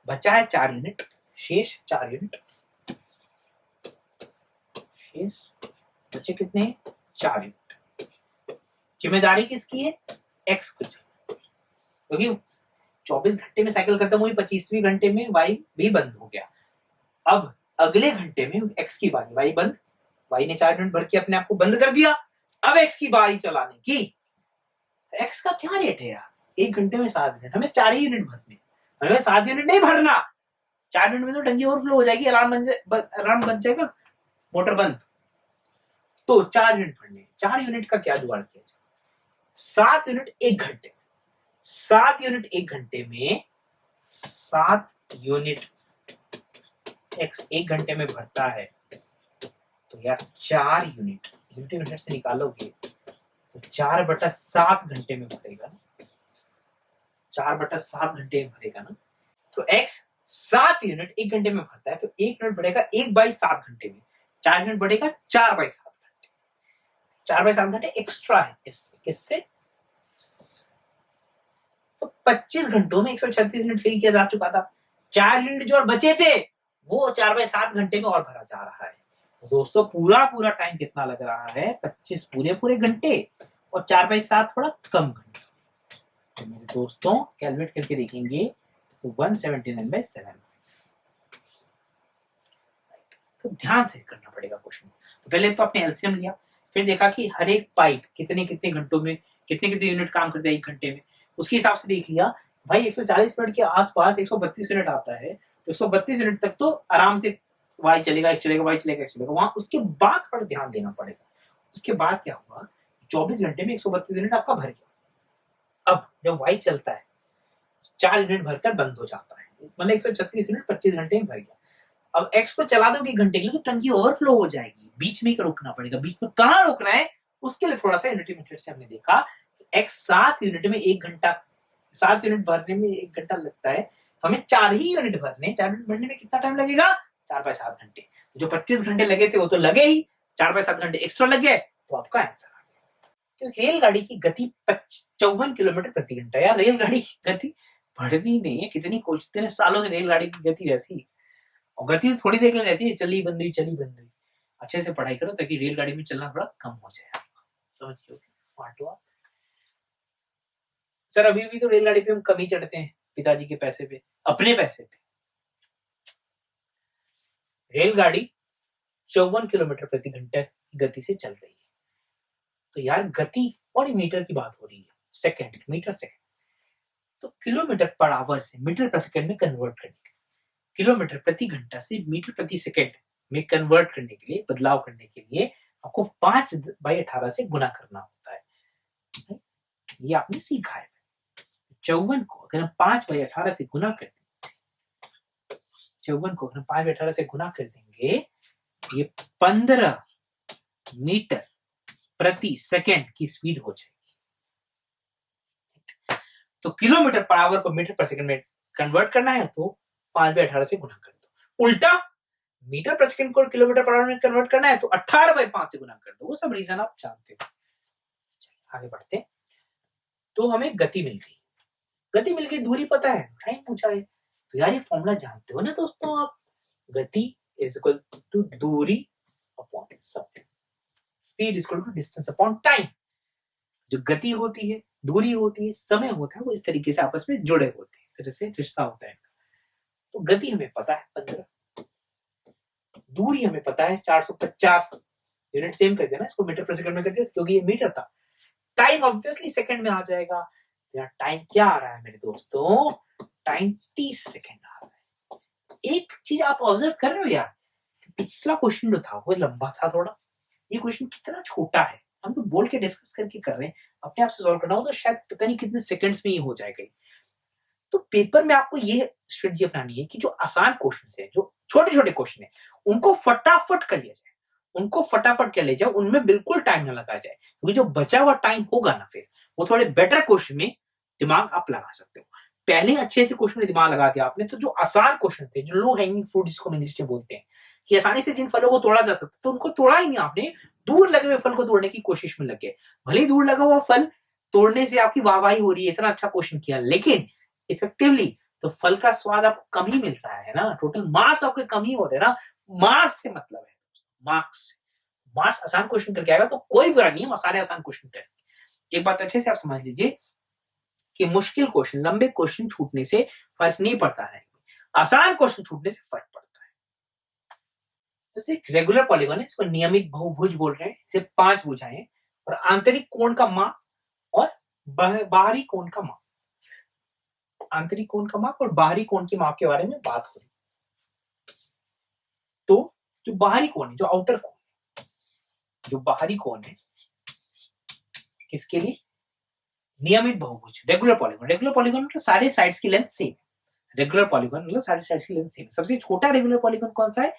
बचा है 4 यूनिट, शेष 4 यूनिट, शेष बचे कितने? 4 यूनिट। जिम्मेदारी किसकी है? X की। क्योंकि 24 घंटे में साइकिल खत्म हुई, 25वीं घंटे में Y भी बंद हो गया। अब अगले घंटे में X की बारी, Y बंद, Y ने 4 यूनिट भर के अपने आप को बंद कर दिया। अब X की बारी चलाने की। X का क्या रेट है यार? 1 घंटे में 7 यूनिट, हमें 4 ही यूनिट भरने, हमें 7 यूनिट नहीं भरना। 4 यूनिट में तो टंकी ओवरफ्लो हो जाएगी, अलार्म बन जाएगा, मोटर बंद। तो 4 यूनिट भरने। 4 यूनिट का क्या जुगाड़ किया जाए? 7 यूनिट 1 घंटे, 7 यूनिट 1 घंटे में 7 यूनिट X 1 घंटे में भरता है, तो यार 4 यूनिट यूनिट से निकालोगे तो 4/7 घंटे में भरेगा ना, 4/7 घंटे में भरेगा ना। तो X 7 यूनिट 1 घंटे में भरता है, तो 1 यूनिट बढ़ेगा 1/7 घंटे में, 4 यूनिट बढ़ेगा 4/7 घंटे। 4/7 घंटे एक्स्ट्रा है किससे? तो 25 घंटों में 136 यूनिट फिल किया जा चुका था। 4 यूनिट जो बचे थे वो 4/7 घंटे में और भरा जा रहा है। तो दोस्तों पूरा टाइम कितना लग रहा है? 25 पूरे घंटे और 4/7 थोड़ा कम घंटे। तो मेरे दोस्तों कैलकुलेट करके देखेंगे तो 179/7। तो ध्यान से करना पड़ेगा क्वेश्चन। तो पहले तो आपने एलसीएम लिया, फिर देखा कि हर एक पाइप कितने घंटों में कितने कितने यूनिट काम करते हैं 1 घंटे में, उसके हिसाब से देख लिया भाई 140 मिनट के आसपास 132 मिनट आता है, तो 132 मिनट तक तो आराम से वाई चलेगा, एक्स चलेगा, वाई चलेगा, एक्स चलेगा, वहां उसके बाद थोड़ा ध्यान देना पड़ेगा। उसके बाद क्या हुआ, 24 घंटे में 132 यूनिट आपका भर गया। अब जब वाई चलता है 4 यूनिट भरकर बंद हो जाता है, मतलब 136 यूनिट 25 घंटे में भर गया। अब एक्स को चला दोगे 1 घंटे के लिए तो टंकी ओवरफ्लो हो जाएगी, बीच में रोकना पड़ेगा। बीच में कहां रोकना है उसके लिए थोड़ा सा यूनिटी मेथड से हमने देखा एक्स 7 यूनिट में 1 घंटा, 7 यूनिट भरने में 1 घंटा लगता है, तो हमें 4 ही यूनिट भरने, 4 यूनिट भरने में कितना टाइम लगेगा, 4/7 घंटे। जो 25 घंटे लगे थे वो तो लगे ही, 4/7 घंटे एक्स्ट्रा लग गए, तो आपका आंसर आ गया। तो रेलगाड़ी की गति 54 किलोमीटर प्रति घंटा। यार रेलगाड़ी की गति बढ़ती नहीं है, कितने सालों से रेलगाड़ी की गति वैसी, और गति थोड़ी देर के लिए रहती है, चली बंद हुई चली बंद हुई। अच्छे से पढ़ाई करो ताकि रेलगाड़ी में चलना थोड़ा कम हो जाए, समझ गए, स्मार्ट हो आप। सर अभी भी तो रेलगाड़ी पे हम कम ही चढ़ते हैं, पिताजी के पैसे पे, अपने पैसे पे। रेलगाड़ी 54 किलोमीटर प्रति घंटा की गति से चल रही है। तो यार गति और मीटर की बात हो रही है, सेकंड, मीटर सेकंड, तो किलोमीटर पर आवर से मीटर पर सेकंड में कन्वर्ट करने, किलोमीटर प्रति घंटा से मीटर प्रति सेकंड में कन्वर्ट करने के लिए, बदलाव करने के लिए आपको 5/18 से गुना करना होता है। ये आपने सीखा है। 54 को अगर हम 5/18 से गुना कर देंगे, 54 को अगर हम 5/18 से गुना कर देंगे, ये 15 मीटर प्रति सेकंड की स्पीड हो जाएगी। तो किलोमीटर पर आवर को मीटर पर सेकंड में कन्वर्ट करना है तो 5/18 से गुना कर दो। उल्टा मीटर पर सेकंड को किलोमीटर पर आवर में कन्वर्ट करना है तो 18/5 से गुना कर दो। वो सब रीजन आप जानते हो। आगे बढ़ते, तो हमें गति मिल गई, गति मिल गई, दूरी पता है, टाइम पूछा है, तो यार ये फॉर्मूला जानते हो ना दोस्तों आप, गति इज इक्वल टू दूरी अपॉन समय, speed is equal to distance upon time. जो गति होती है, दूरी होती है, समय होता है, वो इस तरीके से आपस में जुड़े होते हैं, इस तरह से रिश्ता होता है। तो गति हमें पता है 15, दूरी हमें पता है 450 यूनिट, सेम कर देना इसको मीटर पर सेकंड में कर दिया क्योंकि ये मीटर था। टाइम ऑब्वियसली सेकंड में आ जाएगा। यार टाइम क्या आ रहा है मेरे दोस्तों, टाइम 30 सेकंड आ रहा है। एक चीज आप ऑब्जर्व कर रहे हो यार, पिछला क्वेश्चन जो था वो लंबा था थोड़ा, ये क्वेश्चन कितना छोटा है। हम तो बोल के डिस्कस करके कर रहे हैं, अपने आप से सॉल्व करना हो तो शायद पता नहीं कितने सेकंड्स में ये हो जाएगा। तो पेपर में आपको ये स्ट्रेटजी अपनानी है कि जो आसान क्वेश्चन है, जो छोटे छोटे क्वेश्चन है, उनको फटाफट कर लिया जाए, उनको फटाफट कर ले जाए, उनमें बिल्कुल टाइम ना लगाया जाए, क्योंकि जो बचा हुआ टाइम होगा ना फिर वो थोड़े बेटर क्वेश्चन में दिमाग आप लगा सकते हो। पहले अच्छे क्वेश्चन में दिमाग लगा दिया आपने, तो जो आसान क्वेश्चन थे, जो लो हैंगिंग फ्रूट जिसको इंग्लिश में बोलते हैं, कि आसानी से जिन फलों को तोड़ा जा सकता तो उनको तोड़ा ही नहीं आपने, दूर लगे हुए फल को तोड़ने की कोशिश में लगे। भले ही दूर लगा हुआ फल तोड़ने से आपकी वाहवाही हो रही है, इतना अच्छा क्वेश्चन किया, लेकिन इफेक्टिवली तो फल का स्वाद आपको कम ही मिल रहा है ना, टोटल मार्क्स आपके कम ही हो रहे हैं ना। मार्क्स से मतलब है, मार्क्स, मार्क्स आसान क्वेश्चन करके आएगा तो कोई बुरा नहीं है, सारे आसान क्वेश्चन करेंगे। एक बात अच्छे से आप समझ लीजिए कि मुश्किल क्वेश्चन, लंबे क्वेश्चन छूटने से फर्क नहीं पड़ता है, आसान क्वेश्चन छूटने से फर्क पड़ता है। जैसे रेगुलर पॉलीगॉन है, इसको नियमित बहुभुज बोल रहे हैं, इसे 5 भुजाएं हैं और आंतरिक कोण का माप और बाहरी कोण का माप, आंतरिक कोण का माप और बाहरी कोण के माप के बारे में बात हो रही। तो जो बाहरी कोण है, जो आउटर कोण है, जो बाहरी कोण है, किसके लिए, नियमित बहुभुज, रेगुलर पॉलीगॉन। रेगुलर पॉलीगॉन मतलब सारे साइड्स की लेंथ सेम, रेगुलर पॉलीगॉन मतलब सारे साइड्स की लेंथ सेम। सबसे छोटा रेगुलर पॉलीगॉन कौन सा है,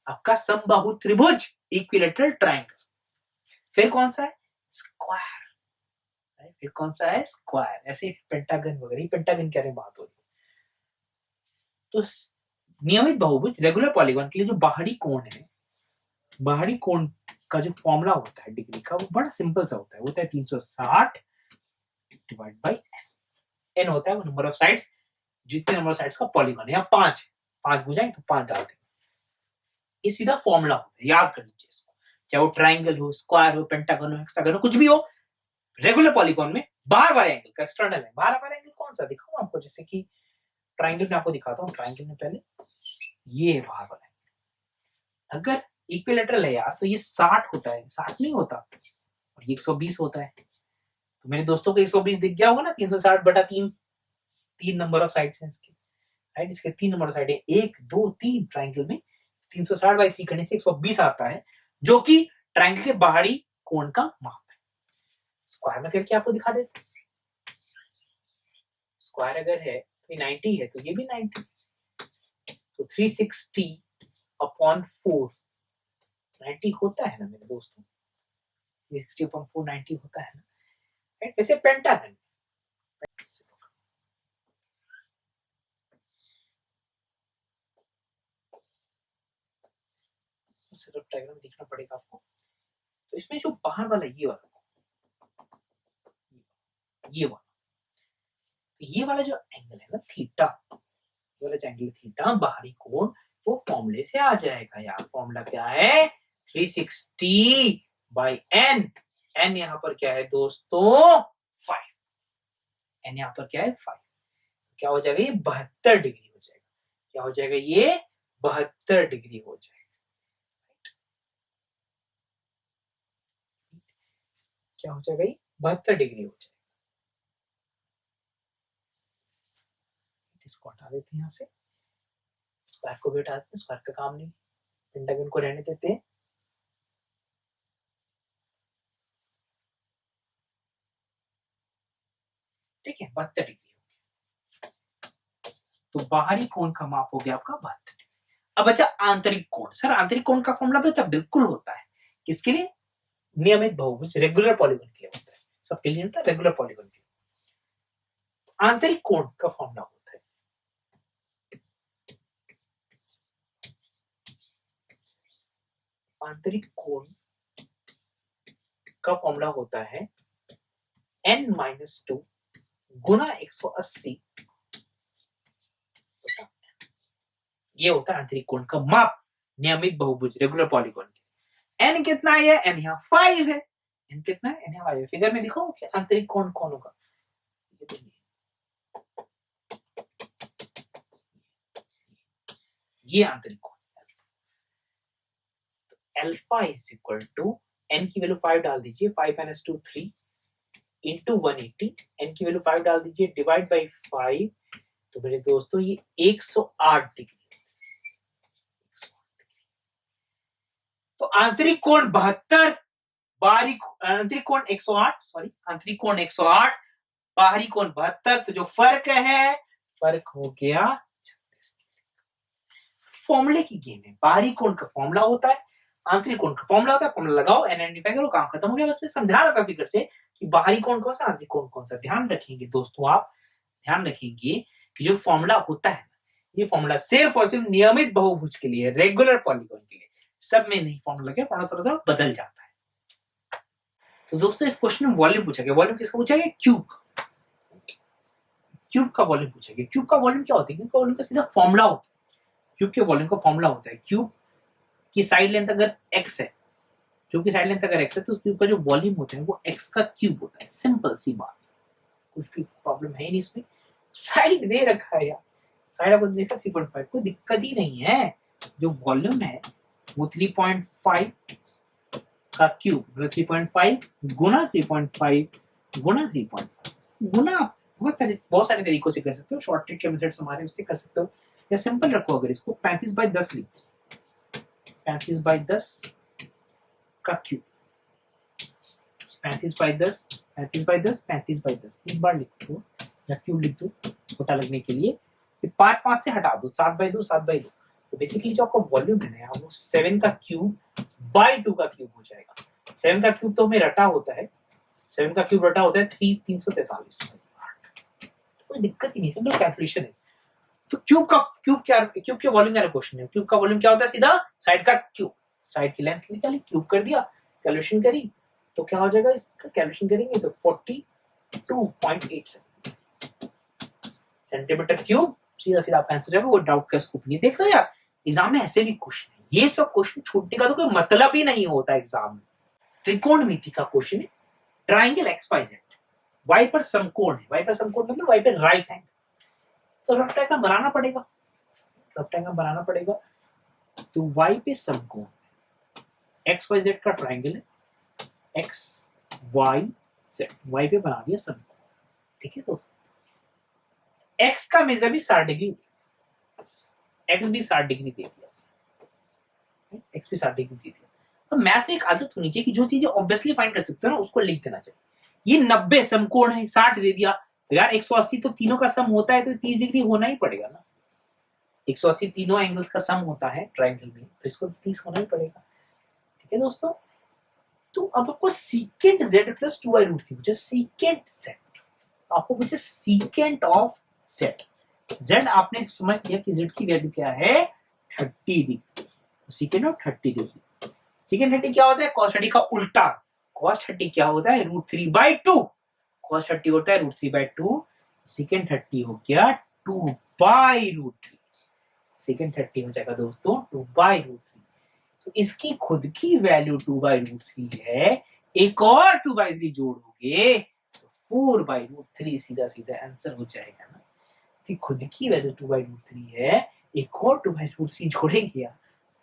आपका समबाहु त्रिभुज, इक्विलैटरल ट्रायंगल। फिर कौन सा है, स्क्वायर। फिर कौन सा है, स्क्वायर। ऐसे पेंटागन वगैरह, पेंटागन के बारे में बात हो रही है। तो नियमित बहुभुज रेगुलर पॉलीगॉन के लिए जो बाहरी कोण है, बाहरी कोण का जो फॉर्मूला होता है डिग्री का, वो बड़ा सिंपल सा होता है, वो होता है 360 डिवाइड बाय n होता है वो नंबर ऑफ साइड्स, जितने नंबर ऑफ साइड्स का पॉलीगॉन है, या 5 भुजाएं तो 5 डाल देंगे। ये सीधा फॉर्मूला होता है, याद कर लीजिए इसको, चाहे वो ट्रायंगल हो, स्क्वायर हो, पेंटागन हो, हेक्सागन हो, कुछ भी हो, रेगुलर पॉलीगॉन में बाहर वाला एंगल का एक्सटर्नल है। बाहर वाला एंगल कौन सा दिखाऊं आपको, जैसे कि ट्रायंगल में आपको दिखाता हूँ। ट्रायंगल में पहले ये है बाहर वाला एंगल, अगर इक्विलैटरल है यार तो ये 60 होता है, 60 नहीं होता, और ये 120 होता है। तो मेरे दोस्तों को 120 दिख गया होगा ना, 360 बटा 3, 3 नंबर ऑफ साइड्स हैं इसके, राइट। इसके 3 नंबर ऑफ साइड है, 1 2 3 ट्राइंगल में 360 बाई 3 करने से 120 आता है, जो कि ट्राइंगल के बाहरी कोण का माप है। स्क्वायर में करके आपको दिखा देते। स्क्वायर अगर है तो 90 है, तो ये भी 90, तो 360 अपॉन 4 90 होता है ना मेरे दोस्तों, 360 अपॉन 4 90 होता है ना, राइट। वैसे पेंटागन सिर्फ डायग्राम देखना पड़ेगा आपको। तो इसमें जो बाहर वाला ये वाला ये वाला जो एंगल है ना थीटा, ये वाला जो एंगल थीटा बाहरी कोण, वो फॉर्मूले से आ जाएगा यार। फॉर्मूला क्या है, 360 बाई एन। एन यहाँ पर क्या है दोस्तों, 5। एन यहाँ पर क्या है, 5। क्या हो जाएगा, ये 72 डिग्री हो जाएगा। क्या हो जाएगा, ये 72 डिग्री हो जाएगा। क्या हो जाएगा, ये 72 डिग्री हो जाएगा। इसको हटा देते हैं यहाँ से, स्क्वायर को भी हटा देते हैं, स्क्वायर का काम नहीं, पेंटागन को रहने देते हैं। ठीक है, 72 डिग्री हो गया। तो बाहरी कोण का माप हो गया आपका 72 डिग्री। अब बचा आंतरिक कोण। सर आंतरिक कोण का फॉर्मूला बता, बिल्कुल होता है, किसके लिए, नियमित बहुभुज रेगुलर पॉलीगन के लिए होता है, सबके लिए होता है रेगुलर पॉलीगन के लिए। आंतरिक कोण का फॉर्मूला होता है, आंतरिक कोण का फॉर्मूला होता है n-2 गुना 180, ये होता है आंतरिक कोण का माप नियमित बहुभुज रेगुलर पॉलीगन के। n कितना है, n यहाँ 5 है। n कितना है, n यहाँ 5 है। फिगर में दिखो कि आंतरिक कोण कौन होगा, ये आंतरिक कोण। तो alpha is equal to, n की वैल्यू 5 डाल दीजिए, 5 - 2 3 इंटू 180, n की वैल्यू 5 डाल दीजिए, डिवाइड बाई 5, तो मेरे दोस्तों ये 108 डिग्री। तो आंतरिक कोण 72, बाहरी आंतरिक कोण 108, सॉरी आंतरिक कोण 108, बाहरी कोण 72, तो जो फर्क है, फर्क हो गया 36। फॉर्मूले की गेम है, बाहरी कोण का फॉर्मूला होता है, आंतरिक कोण का फॉर्मूला होता है, फॉर्मूला लगाओ, आइडेंटिफाई करो, काम खत्म हो गया। बस मैं समझा रहा था फिगर से कि बाहरी कोण कौन सा, आंतरिक कोण कौन सा। ध्यान रखेंगे दोस्तों, आप ध्यान रखेंगे कि जो फॉर्मूला होता है, ये फॉर्मूला सिर्फ और सिर्फ नियमित बहुभुज के लिए, रेगुलर पॉलीगन के लिए, सब में नहीं फॉर्मूला क्या, फॉर्मूला थोड़ा सा बदल जाता है। तो दोस्तों इस क्वेश्चन में वॉल्यूम पूछा गया। वॉल्यूम किसका पूछा गया, क्यूब। क्यूब का वॉल्यूम पूछा गया। क्यूब का वॉल्यूम क्या होता है, क्यूब का वॉल्यूम का सीधा फॉर्मूला होता है। क्यूब के वॉल्यूम का फॉर्मूला होता है, क्यूब की साइड लेंथ अगर x है, क्यूब की साइड लेंथ अगर x है, तो उस क्यूब का जो वॉल्यूम होता है वो x का क्यूब होता है। सिंपल सी बात, कुछ भी प्रॉब्लम है नहीं इसमें। साइड दे रखा है यार, साइड आपको देखा 3.5, कोई दिक्कत ही नहीं है। जो वॉल्यूम है वो 3.5 का क्यूब, मतलब 3.5 गुना 3.5 गुना 3.5 गुना, बहुत सारे तरीकों से कर सकते हो। शॉर्ट ट्रिक के मेथड्स हमारे उससे कर सकते हो, या सिंपल रखो, अगर इसको 35/10 लिखो, 35/10 का क्यूब, 35/10 35/10 35/10 तीन बार लिख दो, या क्यूब लिख दो छोटा लगने के लिए। फिर 5 से हटा दो, 7/2 7/2। तो बेसिकली जो आपका वॉल्यूम है ना, वो 7 का क्यूब बाय 2 का क्यूब हो जाएगा। 7 का क्यूब तो हमें रटा होता है, 7 का क्यूब रटा होता है 343। कोई दिक्कत ही नहीं, सिंपल कैलकुलेशन है। तो क्यूब के वॉल्यूम का क्वेश्चन है। क्यूब का वॉल्यूम क्या होता है, सीधा साइड का क्यूब, साइड की लेंथ निकाली, क्यूब कर दिया, कैलकुलेशन करी, तो क्या हो जाएगा, इसका कैलकुलेशन करेंगे तो 42.87 सेंटीमीटर क्यूब। सीधा सीधा आपका आंसर जाएगा, वो डाउट का स्कोप नहीं। देखो यार, एग्जाम में ऐसे भी क्वेश्चन है, ये सब क्वेश्चन छूटने का तो कोई मतलब ही नहीं होता एग्जाम में। त्रिकोणमिति का क्वेश्चन है, ट्राइंगल XYZ, y पर समकोण है, y पर समकोण मतलब y पे राइट एंगल, तो रफ डायग्राम बनाना पड़ेगा, रफ डायग्राम बनाना पड़ेगा। तो y पे समकोण XYZ का ट्राइंगल है, XYZ सेट, y पे बना दिया सम। ठीक है दोस्तों, x का मेजर भी 60 डिग्री, x भी 60 डिग्री दे दिया, x भी 60 डिग्री दे दिया। तो मैथ में एक आदत होनी चाहिए कि जो चीजें ऑब्वियसली फाइंड कर सकते हो ना उसको लिख देना चाहिए। ये 90 समकोण है, 60 दे दिया तो यार 180 तो तीनों का सम होता है, तो 30 डिग्री होना ही पड़ेगा ना। 180 तीनों एंगल्स का सम होता है ट्रायंगल में, तो इसको 30 होना ही पड़ेगा। ठीक है दोस्तों, तो अब आपको सीकेंट z प्लस 2y√3 पूछा, सीकेंट सेट आपको पूछे, सीकेंट ऑफ सेट z, आपने समझ लिया कि z की वैल्यू क्या है 30 degree, secant of 30 degree. Secant 30 क्या होता है, cos 30 का उल्टा, cos 30 क्या होता है √3/2, cos 30 होता है √3/2, सीकेंट 30 हो गया 2/√3, सीकेंट 30 हो जाएगा दोस्तों 2/√3। तो इसकी खुद की वैल्यू 2/√3 है, एक और 2/3 जोड़ोगे तो 4/√3, सीधा सीधा आंसर हो जाएगा ना। इसकी खुद की वैल्यू 2/√3 है, एक और 2/√3 जोड़ेंगे या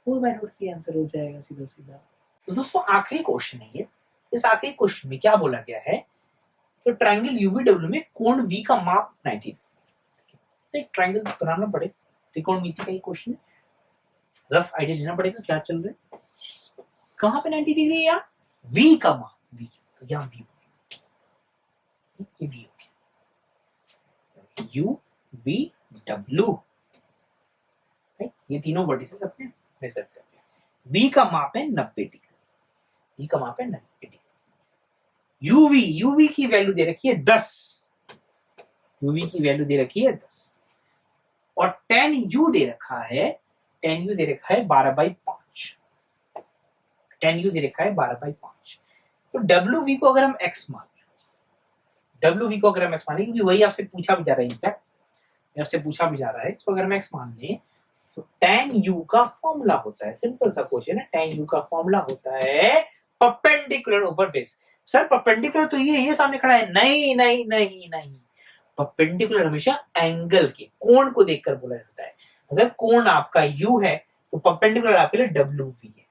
4/√3 आंसर हो जाएगा सीधा सीधा। तो दोस्तों आखिरी क्वेश्चन है ये। इस आखिरी क्वेश्चन में क्या बोला गया है कि ट्रायंगल यूवीडब्ल्यू में कोण V का माप 90। तो एक ट्रायंगल बनाना पड़े, त्रिकोणमिति का ये क्वेश्चन है, रफ आइडिया लेना पड़ेगा क्या चल रहा है, कहां पे 90 डिग्री है यार, V का मान V, तो यहां V, ये V हो गया, U V W, ये तीनों वर्टिसेस अपने मेजर कर दिया। V का माप है 90 डिग्री, V का माप है 90 डिग्री। UV की वैल्यू दे रखी है 10, UV की वैल्यू दे रखी है 10, और tan U दे रखा है, tan U दे रखा है 12/5, tan U दे रखा है 12/5। तो WV को अगर हम x मान, WV को अगर हम x मान लें, क्योंकि वही आपसे पूछा भी जा रहा है, इनफैक्ट आपसे पूछा भी जा रहा है, इसको अगर हम x मान लें तो tan U का फॉर्मूला होता है, सिंपल सा क्वेश्चन है, tan U का फॉर्मूला होता है perpendicular over base. Sir perpendicular तो ये सामने खड़ा है, नहीं नहीं नहीं नहीं, परपेंडिकुलर हमेशा एंगल के, कोण को देखकर बोला जाता है। अगर कोण आपका U है तो परपेंडिकुलर आपके लिए WV है।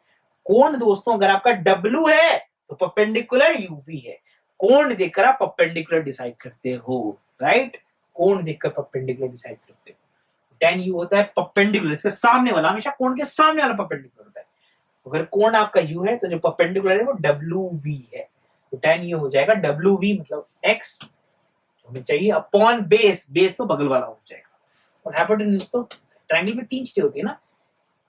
कोण दोस्तों अगर आपका W है तो परपेंडिकुलर UV है। कोण देखकर आप परपेंडिकुलर डिसाइड करते हो, राइट, कोण देखकर परपेंडिकुलर डिसाइड करते हो। tan U होता है परपेंडिकुलर, इसके सामने वाला, हमेशा कोण के सामने वाला परपेंडिकुलर होता है। अगर कोण आपका U है तो जो परपेंडिकुलर है वो WV है, तो tan U हो जाएगा WV मतलब x हमें चाहिए अपॉन बेस, बेस तो बगल वाला हो जाएगा। और हाइपोटेन्यूज तो ट्रायंगल में 3 चीजें होती है ना,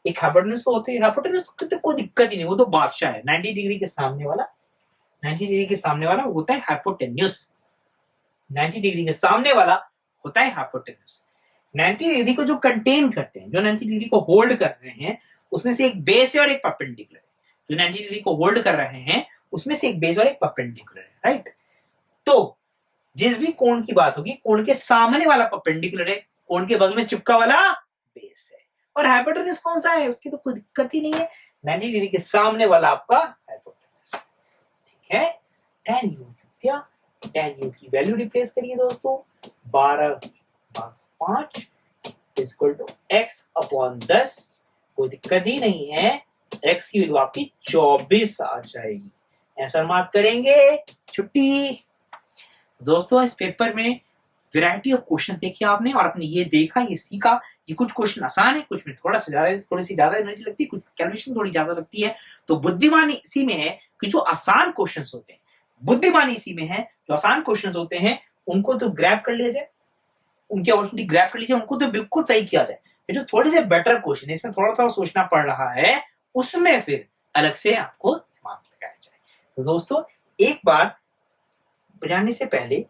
एक हाइपोटेन्यूज तो होती है, हाइपोटेन्यूज तो कोई दिक्कत ही नहीं, वो तो बादशाह है, 90 डिग्री के सामने वाला, 90 डिग्री के सामने वाला होता है हाइपोटेन्यूज, 90 डिग्री के सामने वाला होता है हाइपोटेन्यूज। 90 डिग्री को जो कंटेन करते हैं, जो 90 डिग्री को होल्ड कर रहे हैं, उसमें से एक बेस है और एक परपेंडिकुलर है। जो 90 डिग्री को होल्ड कर रहे हैं उसमें से एक बेस और एक परपेंडिकुलर है, राइट। तो जिस भी कोण की बात होगी, कोण के सामने वाला परपेंडिकुलर है, कोण के बगल में चिपका वाला बेस है, और हाइपोटेन्यूज कौन सा है उसकी तो कोई दिक्कत ही नहीं है, 90 डिग्री के सामने वाला आपका हाइपोटेन्यूज। ठीक है, tan U क्या, tan U की वैल्यू रिप्लेस करिए दोस्तों, 12/5 इक्वल टू x अपॉन 10, कोई दिक्कत ही नहीं है, x की वैल्यू आपकी 24 आ जाएगी। आंसर मार्क करेंगे, छुट्टी। दोस्तों इस पेपर में वैरायटी ऑफ क्वेश्चंस देखे आपने, और आपने ये देखा, ये सीखा, ये कुछ क्वेश्चन आसान है, कुछ में थोड़ा सा ज्यादा, थोड़ी सी ज्यादा एनर्जी लगती है, कुछ कैलकुलेशन थोड़ी ज्यादा लगती है। तो बुद्धिमानी इसी में है कि जो आसान क्वेश्चंस होते हैं, बुद्धिमानी इसी में है, जो आसान क्वेश्चंस होते हैं उनको तो ग्रैब कर लिया जाए, उनकी अपॉर्चुनिटी ग्रैब कर लीजिए, उनको तो बिल्कुल सही किया जाए। जो थोड़े से बेटर क्वेश्चन है, इसमें थोड़ा थोड़ा सोचना पड़ रहा है, उसमें फिर अलग से आपको दिमाग लगाया जाए। तो दोस्तों एक बार जाने से पहले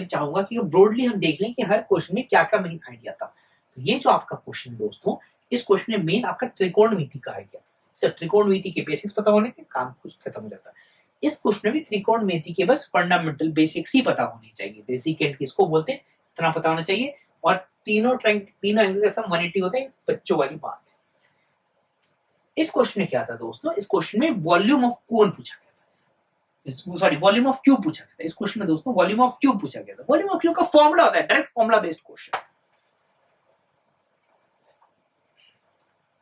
चाहूंगा कि ब्रॉडली हम देख लें कि हर क्वेश्चन में क्या क्या मेन आइडिया था। तो ये जो आपका क्वेश्चन है दोस्तों, इस क्वेश्चन में मेन आपका त्रिकोणमिति का आइडिया था। सिर्फ त्रिकोणमिति के बेसिक्स पता होने से काम कुछ खत्म हो जाता है। इस क्वेश्चन में भी त्रिकोणमिति के बस फंडामेंटल बेसिक्स ही पता होने चाहिए, बेसिक एंड किसको बोलते हैं इतना पता होना चाहिए, और तीनों एंगल का सम 180 होता है, बच्चों वाली बात है। इस क्वेश्चन में क्या था दोस्तों, इस क्वेश्चन में वॉल्यूम ऑफ कोण पूछा गया था, सॉरी वॉल्यूम ऑफ क्यूब पूछा गया था। इस क्वेश्चन में दोस्तों वॉल्यूम ऑफ क्यूब पूछा गया था। वॉल्यूम ऑफ क्यूब का फॉर्मूला होता है, डायरेक्ट फॉर्मूला बेस्ड क्वेश्चन,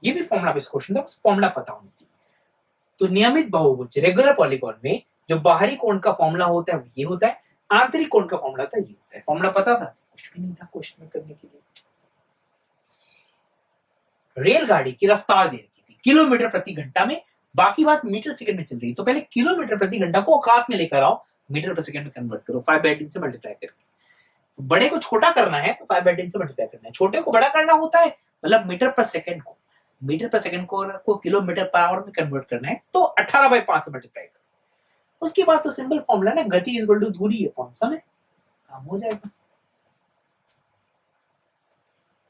ये भी फॉर्मूला बेस्ड क्वेश्चन था, बस फॉर्मूला पता होना चाहिए। तो नियमित बहुभुज रेगुलर पॉलीगॉन में जो बाहरी कोण का फॉर्मूला होता है ये होता है, आंतरिक कोण का फॉर्मूला होता है ये होता है। फॉर्मूला पता था? कुछ भी नहीं था क्वेश्चन में करने के लिए। रेलगाड़ी की रफ्तार दे रखी थी किलोमीटर प्रति घंटा में, बाकी बात मीटर सेकंड में चल रही है, तो पहले किलोमीटर प्रति घंटा को औकात में लेकर आओ, मीटर पर सेकंड में कन्वर्ट करो 5/10 से मल्टीप्लाई करके। बड़े को छोटा करना है तो 5/10 से मल्टीप्लाई करना है, छोटे को बड़ा करना होता है मतलब मीटर पर सेकंड को किलोमीटर पर आवर में कन्वर्ट करना है तो 18/5 से मल्टीप्लाई करो। उसके बाद तो सिंपल फॉर्मूला ना, गति इक्वल टू दूरी अपॉन समय, काम हो जाएगा।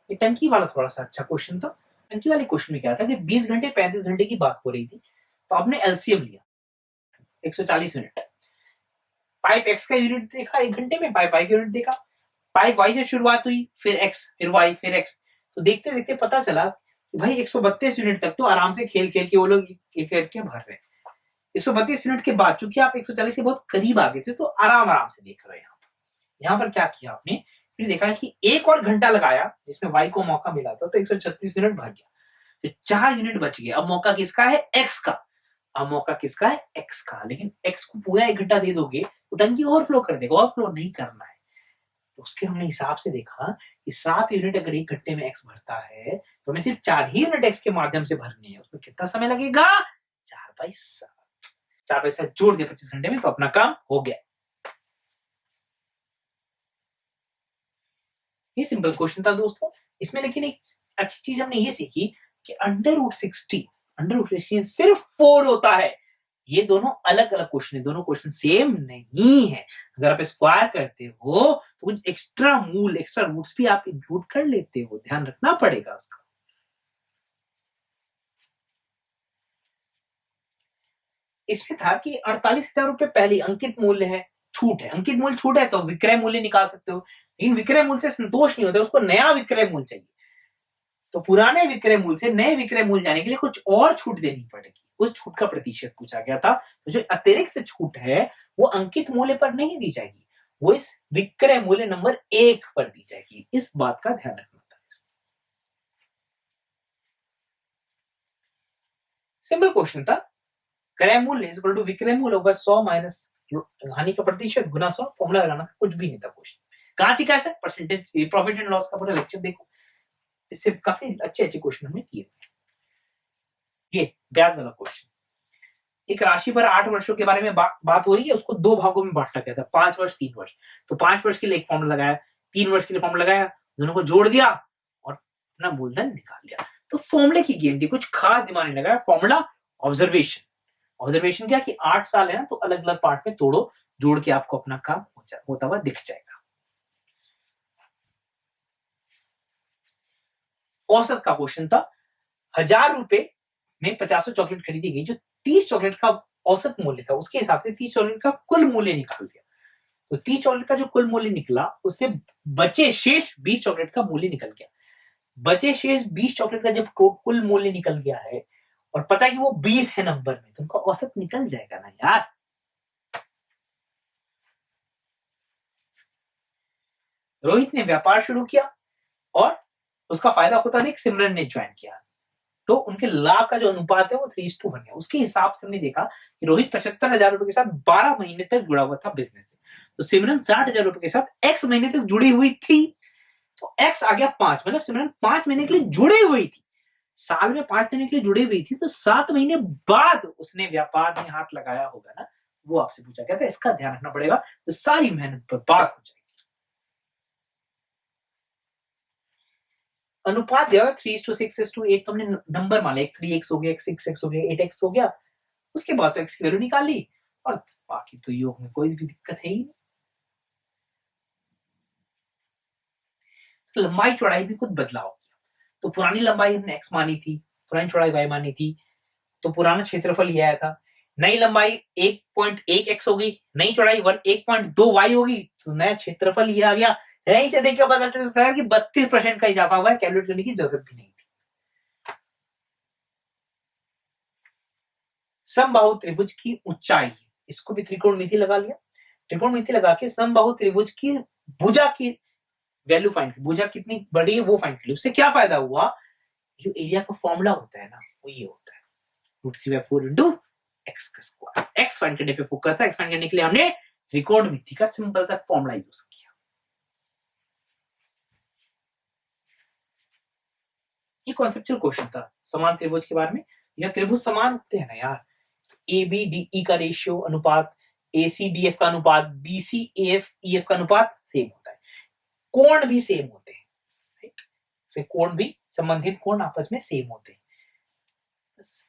ये टंकी वाला थोड़ा सा अच्छा क्वेश्चन था। टंकी वाले क्वेश्चन में क्या था कि 20 घंटे 35 घंटे की बात हो रही थी, तो आपने एलसीएम लिया 140 यूनिट। पाइप एक्स का यूनिट देखा 1 घंटे में, पाइप वाई का यूनिट देखा, पाइप वाई से शुरुआत हुई, फिर एक्स, फिर वाई, फिर एक्स, तो देखते देखते पता चला कि भाई 132 यूनिट तक तो आराम से खेल खेल के वो लोग एक करके भर रहे हैं। 132 यूनिट के बाद चूंकि आप 140 के बहुत करीब आ गए थे तो आराम से देख रहे हैं। यहाँ पर क्या किया आपने, फिर देखा कि एक और घंटा लगाया जिसमें वाई को मौका मिला था, तो 136 यूनिट भर गया, तो 4 यूनिट बच गए। अब मौका किसका है? एक्स का। अब मौका किसका है? एक्स का। लेकिन एक्स को पूरा 1 घंटा दे दोगे तो टंकी ओवरफ्लो कर देगा, ओवरफ्लो नहीं करना है। तो उसके हमने हिसाब से देखा कि 7 यूनिट अगर 1 घंटे में एक्स भरता है तो हमें सिर्फ 4 ही यूनिट एक्स के माध्यम से भरने हैं, उसमें कितना समय लगेगा? 4/7। 4/7 जोड़ दिया 25 घंटे में, तो अपना काम हो गया। ये सिंपल क्वेश्चन था दोस्तों। इसमें लेकिन एक अच्छी चीज हमने ये सीखी कि अंडर रूट 16 सिर्फ 4 होता है। ये दोनों अलग अलग क्वेश्चन है, दोनों क्वेश्चन सेम नहीं है। अगर आप स्क्वायर करते हो तो कुछ एक्स्ट्रा रूट्स भी आप इंक्लूड कर लेते हो, ध्यान रखना पड़ेगा उसका। इसमें था कि 48,000 रुपए पहले अंकित मूल्य है, छूट है, अंकित मूल्य छूट है तो विक्रय मूल्य निकाल सकते हो, लेकिन विक्रय मूल्य से संतोष नहीं होता, उसको नया विक्रय मूल्य चाहिए। तो पुराने विक्रय मूल्य से नए विक्रय मूल्य जाने के लिए कुछ और छूट देनी पड़ेगी। उस छूट का प्रतिशत पूछा गया था। तो जो अतिरिक्त छूट है वो अंकित मूल्य पर नहीं दी जाएगी, वो इस विक्रय मूल्य नंबर 1 पर दी जाएगी। इस बात का ध्यान रखना था। सिंपल क्वेश्चन था, क्रय मूल्य इज इक्वल टू विक्रय मूल्य ओवर 100 माइनस हानि का प्रतिशत गुना 100। फॉर्मूला लगाना था, कुछ भी नहीं था क्वेश्चन। कहां से कैसे परसेंटेज प्रॉफिट एंड लॉस का पूरा लेक्चर देखो, इससे काफी अच्छे क्वेश्चन हमने किए। ये ब्याज वाला क्वेश्चन, एक राशि पर 8 वर्षों के बारे में बात हो रही है, उसको 2 भागों में बांटा गया था, 5 वर्ष 3 वर्ष। तो 5 वर्ष के लिए एक फॉर्मूला लगाया, 3 वर्ष के लिए फॉर्मूला लगाया, दोनों को जोड़ दिया और अपना मूलधन निकाल लिया। तो फॉर्मूले की गेम थी, कुछ खास दिमाग नहीं लगाया। फॉर्मूला ऑब्जर्वेशन क्या कि 8 साल है ना, तो अलग अलग पार्ट में तोड़ो, जोड़ के आपको अपना काम होता हुआ दिख जाएगा। औसत का क्वेश्चन था, 1000 रुपए में 50 चॉकलेट खरीदी गई, जो 30 चॉकलेट का औसत मूल्य था उसके हिसाब से 30 चॉकलेट का कुल मूल्य निकाल दिया। तो 30 चॉकलेट का जो कुल मूल्य निकला उससे बचे शेष 20 चॉकलेट का मूल्य निकल गया। बचे शेष 20 चॉकलेट का जब कुल मूल्य निकल गया है और पता है कि वो 20 है नंबर में, तो उनका औसत निकल जाएगा ना यार। रोहित ने व्यापार शुरू किया और उसका फायदा होता देख सिमरन ने ज्वाइन किया, तो उनके लाभ का जो अनुपात है वो 3:1 बन गया। उसके हिसाब से हमने देखा कि रोहित 75,000 रुपए के साथ 12 महीने तक जुड़ा हुआ था बिजनेस से, तो सिमरन 60,000 रुपए के साथ x महीने तक जुड़ी हुई थी, तो x आ गया 5, मतलब सिमरन 5 महीने के लिए जुड़ी हुई थी। साल में 5 महीने के लिए जुड़ी हुई थी, तो 7 महीने बाद उसने व्यापार में हाथ लगाया होगा ना, वो आपसे पूछा गया था। इसका ध्यान रखना पड़ेगा, तो सारी मेहनत बर्बाद हो जाएगी। अनुपात दिया 3:6:8, तो हमने नंबर मान लिया, 3x हो गया, 6x हो गया, 8x हो गया। उसके बाद तो x की वैल्यू निकाल ली और बाकी तो योग में कोई भी दिक्कत है ही नहीं। लंबाई चौड़ाई भी कुछ बदलाव किया, तो पुरानी लंबाई हमने x मानी थी, पुरानी चौड़ाई y मानी थी, तो पुराना क्षेत्रफल ये आया था। नई लंबाई 1.1x हो गई, नई चौड़ाई 1.2y होगी, तो नया क्षेत्रफल ये आ गया। यहीं से देखिए पता चलता है कि 32% का इजाफा हुआ है, कैलकुलेट करने की जरूरत भी नहीं थी। समबाहु त्रिभुज की ऊंचाई, इसको भी त्रिकोणमिति लगा लिया। त्रिकोणमिति लगा के समबाहु त्रिभुज की भुजा की वैल्यू फाइंड की, भुजा कितनी बड़ी है वो फाइंड कर ली। उससे क्या फायदा हुआ, जो एरिया का फॉर्मूला होता है ना वो ये होता है √3/4 इंटू x का स्क्वायर। x फाइंड करने पे फोकस था, x फाइंड करने के लिए हमने त्रिकोणमिति का सिंपल सा फॉर्मूला यूज किया। ये कॉन्सेप्चुअल क्वेश्चन था समान त्रिभुज के बारे में। यह त्रिभुज समान होते हैं ना यार, ए बी डी ई का रेशियो अनुपात, ए सी डी एफ का अनुपात, B C A F E F का अनुपात सेम होता है, कोण भी सेम होते हैं, राइट? से कोण भी, संबंधित कोण आपस में सेम होते हैं।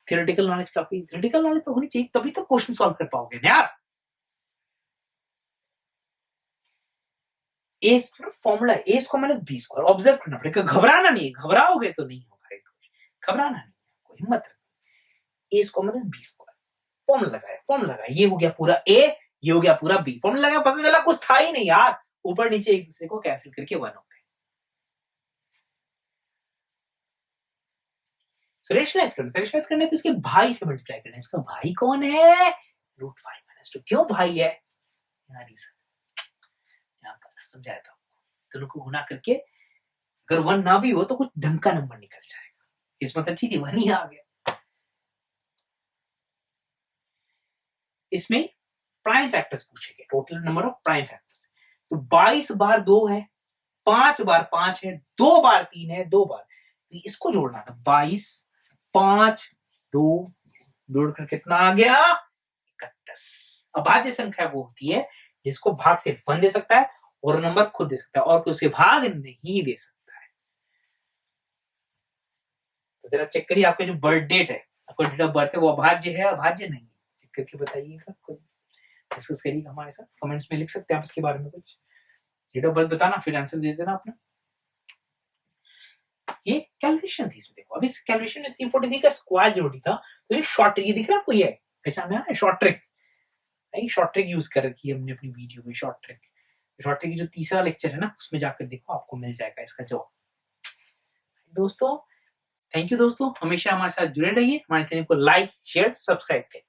थ्योरेटिकल नॉलेज काफी, थ्योरेटिकल नॉलेज तो होनी चाहिए, तभी तो क्वेश्चन सॉल्व कर पाओगे ना यार। A square formula A square minus B square, observe करना पड़ेगा, घबराना नहीं, घबराओगे तो नहीं होगा, घबराना नहीं, कोई हिम्मत रखनी। A square minus B square formula लगाया, फॉर्मूला लगाया, ये हो गया पूरा ए, ये हो गया पूरा बी, फॉर्मूला लगाया, पता चला कुछ था ही नहीं यार, ऊपर नीचे एक दूसरे को कैंसिल करके 1 हो गए। रेशनलाइज करना है तो इसके भाई से मल्टीप्लाई करना है। इसका भाई कौन है? √5 - 2। क्यों भाई है? यहाँ समझाया था, दोनों को गुना करके अगर 1 ना भी हो तो कुछ ढंग का नंबर निकल जाएगा। किस्मत अच्छी थी, 1 ही आ गया। इसमें प्राइम फैक्टर्स पूछेंगे, total number of prime factors. तो 22 बार 2 है, 5 बार 5 है, 2 बार 3 है, 2 बार, इसको जोड़ना था। 22 5 2 जोड़ कर कितना आ गया? 31। अभाज्य संख्या वो होती है जिसको भाग सिर्फ 1 दे सकता है और नंबर खुद दे सकता है और कोई उसे भाग नहीं दे सकता है। तो जरा चेक करिए, आपका जो बर्थ डेट है, आपका डेट ऑफ बर्थ है, वो अभाज्य है, अभाज्य नहीं? चेक करके बताइएगा, डिस्कस करिएगा हमारे साथ, कमेंट्स में लिख सकते हैं आप इसके बारे में कुछ। डेट ऑफ बर्थ बताना, फिर आंसर दे देना अपना। ये कैलकुलेशन थी इसमें, देखो अभी इस कैलकुलेशन में 343 का स्क्वायर जरूरी था, तो ये शॉर्ट ट्रिक, ये दिख रहा है आपको, ये पहचान में आ रहा है? Short trick, short trick use कर रखी है हमने अपनी वीडियो में। शॉर्ट ट्रिक की जो तीसरा लेक्चर है ना, उसमें जाकर देखो, आपको मिल जाएगा इसका जवाब। दोस्तों थैंक यू दोस्तों, हमेशा हमारे साथ जुड़े रहिए, हमारे चैनल को लाइक शेयर सब्सक्राइब करिए।